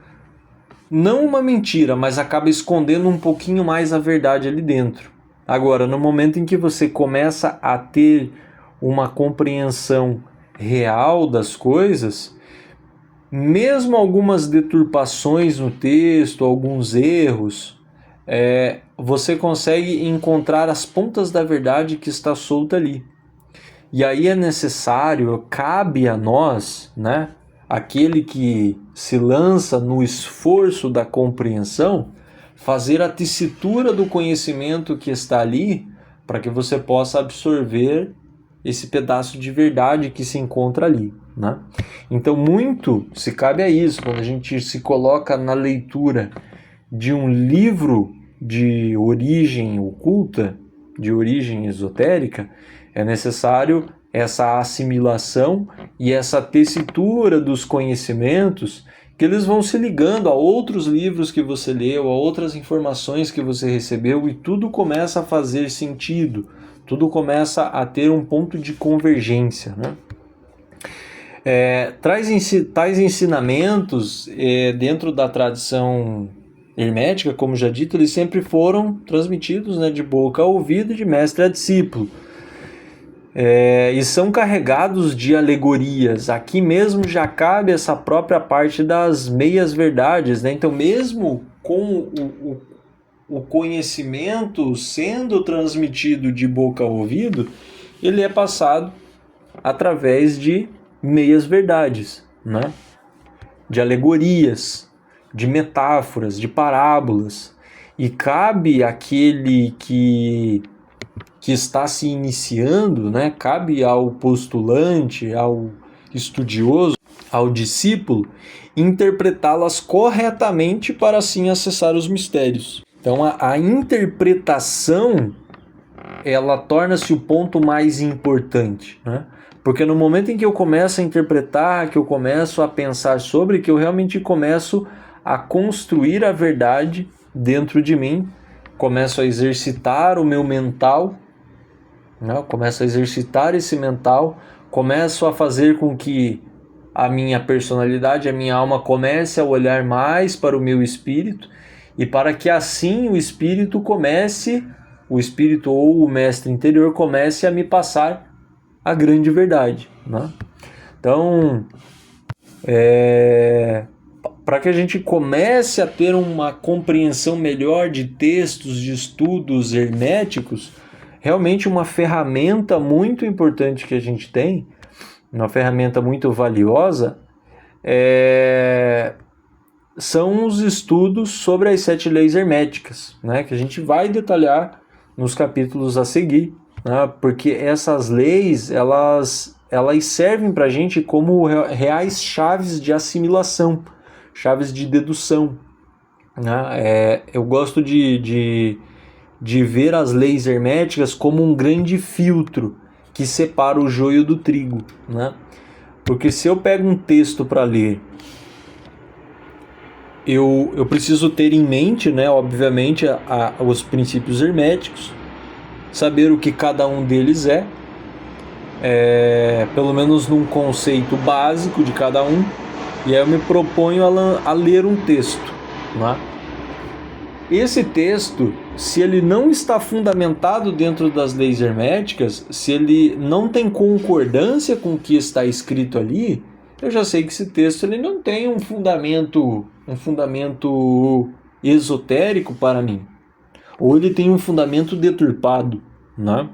não uma mentira, mas acaba escondendo um pouquinho mais a verdade ali dentro. Agora, no momento em que você começa a ter uma compreensão real das coisas, mesmo algumas deturpações no texto, alguns erros, você consegue encontrar as pontas da verdade que está solta ali. E aí é necessário, cabe a nós, né, aquele que se lança no esforço da compreensão, fazer a tessitura do conhecimento que está ali, para que você possa absorver esse pedaço de verdade que se encontra ali, né? Então muito se cabe a isso, quando a gente se coloca na leitura de um livro de origem oculta, de origem esotérica, é necessário essa assimilação e essa tessitura dos conhecimentos, que eles vão se ligando a outros livros que você leu, a outras informações que você recebeu, e tudo começa a fazer sentido, tudo começa a ter um ponto de convergência, né? Tais ensinamentos, dentro da tradição hermética, como já dito, eles sempre foram transmitidos, né, de boca a ouvido, de mestre a discípulo. E são carregados de alegorias. Aqui mesmo já cabe essa própria parte das meias verdades, né? Então, mesmo com o conhecimento sendo transmitido de boca a ouvido, ele é passado através de meias verdades, né? De alegorias, de metáforas, de parábolas. E cabe àquele que está se iniciando, né? Cabe ao postulante, ao estudioso, ao discípulo, interpretá-las corretamente para assim acessar os mistérios. Então a interpretação, ela torna-se o ponto mais importante, né? Porque no momento em que eu começo a interpretar, que eu começo a pensar sobre, que eu realmente começo a construir a verdade dentro de mim, começo a exercitar o meu mental, né? Eu começo a exercitar esse mental, começo a fazer com que a minha personalidade, a minha alma comece a olhar mais para o meu espírito, e para que assim o espírito ou o mestre interior comece a me passar a grande verdade, né? Então, para que a gente comece a ter uma compreensão melhor de textos, de estudos herméticos, realmente uma ferramenta muito importante que a gente tem, uma ferramenta muito valiosa, são os estudos sobre as 7 leis herméticas, né, que a gente vai detalhar nos capítulos a seguir, né, porque essas leis, elas servem para a gente como reais chaves de assimilação, chaves de dedução, né? Eu gosto de ver as leis herméticas como um grande filtro que separa o joio do trigo, né? Porque se eu pego um texto para ler, eu preciso ter em mente, né, obviamente, os princípios herméticos, saber o que cada um deles pelo menos num conceito básico de cada um, e aí eu me proponho a ler um texto, né? Esse texto, se ele não está fundamentado dentro das leis herméticas, se ele não tem concordância com o que está escrito ali, eu já sei que esse texto ele não tem um fundamento esotérico para mim, ou ele tem um fundamento deturpado, né?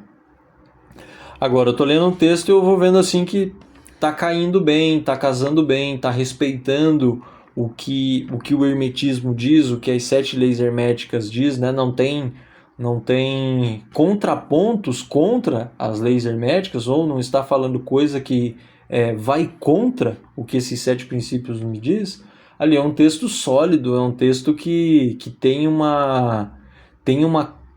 Agora, eu estou lendo um texto e eu vou vendo assim que está caindo bem, está casando bem, está respeitando o que o hermetismo diz, o que as 7 leis herméticas diz, né? Não tem contrapontos contra as leis herméticas, ou não está falando coisa que vai contra o que esses 7 princípios me diz. Ali é um texto sólido, é um texto que tem uma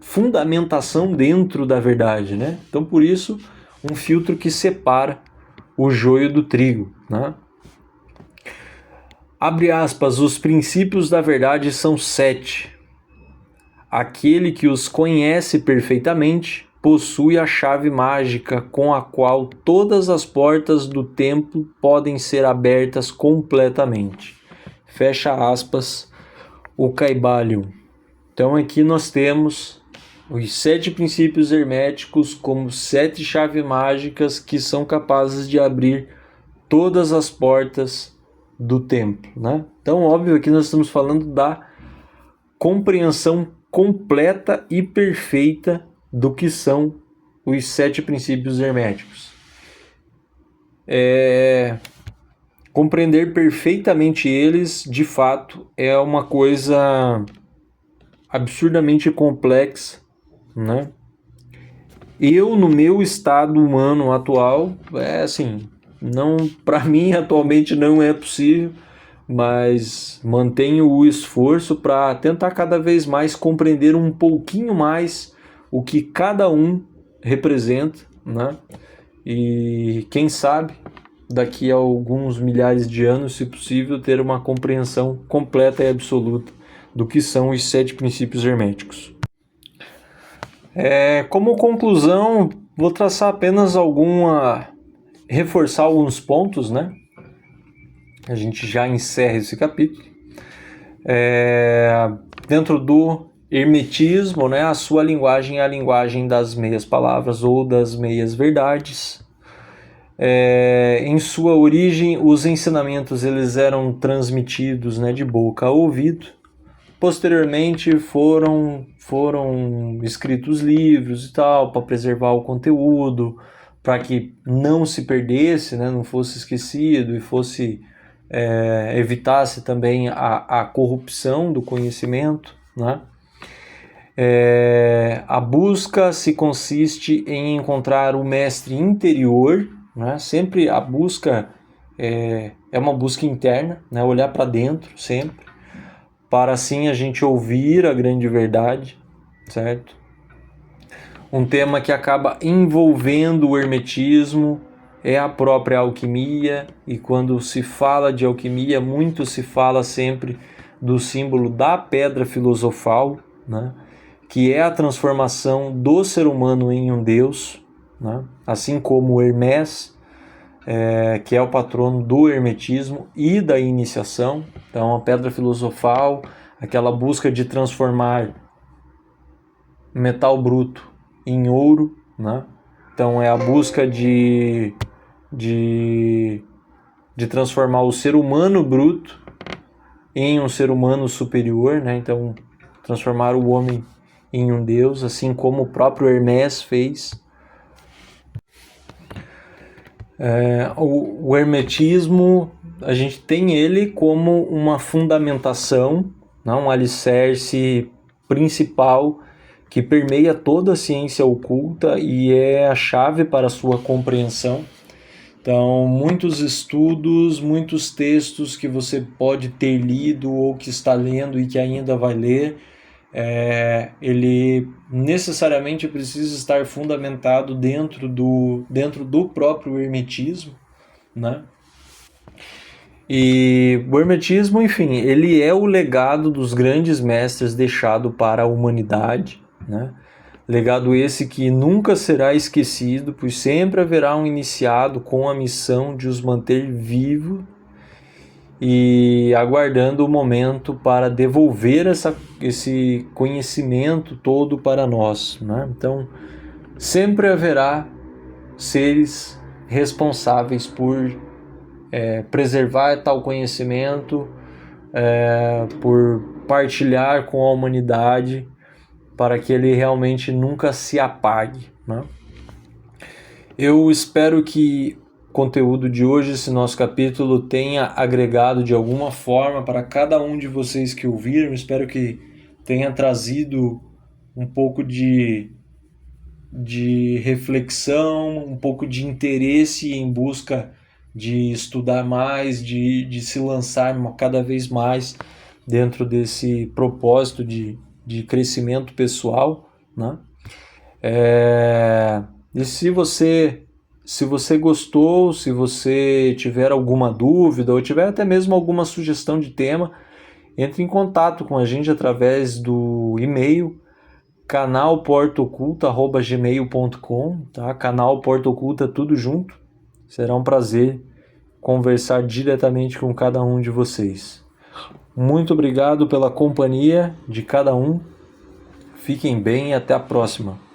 fundamentação dentro da verdade, né? Então, por isso, um filtro que separa o joio do trigo, né? Abre aspas, os princípios da verdade são 7. Aquele que os conhece perfeitamente possui a chave mágica com a qual todas as portas do templo podem ser abertas completamente. Fecha aspas, o Kybalion. Então aqui nós temos os 7 princípios herméticos como 7 chaves mágicas que são capazes de abrir todas as portas do templo, né? Então, óbvio que nós estamos falando da compreensão completa e perfeita do que são os 7 princípios herméticos. Compreender perfeitamente eles, de fato, é uma coisa absurdamente complexa, né? Eu, no meu estado humano atual, não, para mim atualmente não é possível, mas mantenho o esforço para tentar cada vez mais compreender um pouquinho mais o que cada um representa, né? E quem sabe daqui a alguns milhares de anos, se possível, ter uma compreensão completa e absoluta do que são os 7 princípios herméticos. Como conclusão, vou traçar apenas reforçar alguns pontos, né? A gente já encerra esse capítulo. Dentro do hermetismo, né, a sua linguagem é a linguagem das meias palavras ou das meias verdades. Em sua origem, os ensinamentos eles eram transmitidos, né, de boca a ouvido. Posteriormente foram escritos livros e tal, para preservar o conteúdo, para que não se perdesse, né, não fosse esquecido e fosse evitasse também a corrupção do conhecimento, né? A busca se consiste em encontrar o mestre interior, né? Sempre a busca é uma busca interna, né? Olhar para dentro sempre, para assim a gente ouvir a grande verdade, certo? Um tema que acaba envolvendo o hermetismo é a própria alquimia, e quando se fala de alquimia, muito se fala sempre do símbolo da pedra filosofal, né? Que é a transformação do ser humano em um deus, né? Assim como o Hermès, que é o patrono do hermetismo e da iniciação. Então a pedra filosofal, aquela busca de transformar metal bruto em ouro, né? Então é a busca de transformar o ser humano bruto em um ser humano superior, né? Então transformar o homem em um deus, assim como o próprio Hermès fez. O hermetismo, a gente tem ele como uma fundamentação, um alicerce principal que permeia toda a ciência oculta e é a chave para a sua compreensão. Então, muitos estudos, muitos textos que você pode ter lido ou que está lendo e que ainda vai ler, ele necessariamente precisa estar fundamentado dentro do próprio hermetismo, né? E o hermetismo, enfim, ele é o legado dos grandes mestres deixado para a humanidade, né? Legado esse que nunca será esquecido, pois sempre haverá um iniciado com a missão de os manter vivos e aguardando o momento para devolver esse conhecimento todo para nós, né? Então, sempre haverá seres responsáveis por preservar tal conhecimento, por partilhar com a humanidade, para que ele realmente nunca se apague, né? Eu espero que o conteúdo de hoje, esse nosso capítulo, tenha agregado de alguma forma para cada um de vocês que ouviram. Espero que tenha trazido um pouco de reflexão, um pouco de interesse em busca de estudar mais, de se lançar cada vez mais dentro desse propósito de crescimento pessoal, né? E se você gostou, se você tiver alguma dúvida ou tiver até mesmo alguma sugestão de tema, entre em contato com a gente através do e-mail canalportaoculta@gmail.com, tá? Canal Porta Oculta tudo junto. Será um prazer conversar diretamente com cada um de vocês. Muito obrigado pela companhia de cada um. Fiquem bem e até a próxima.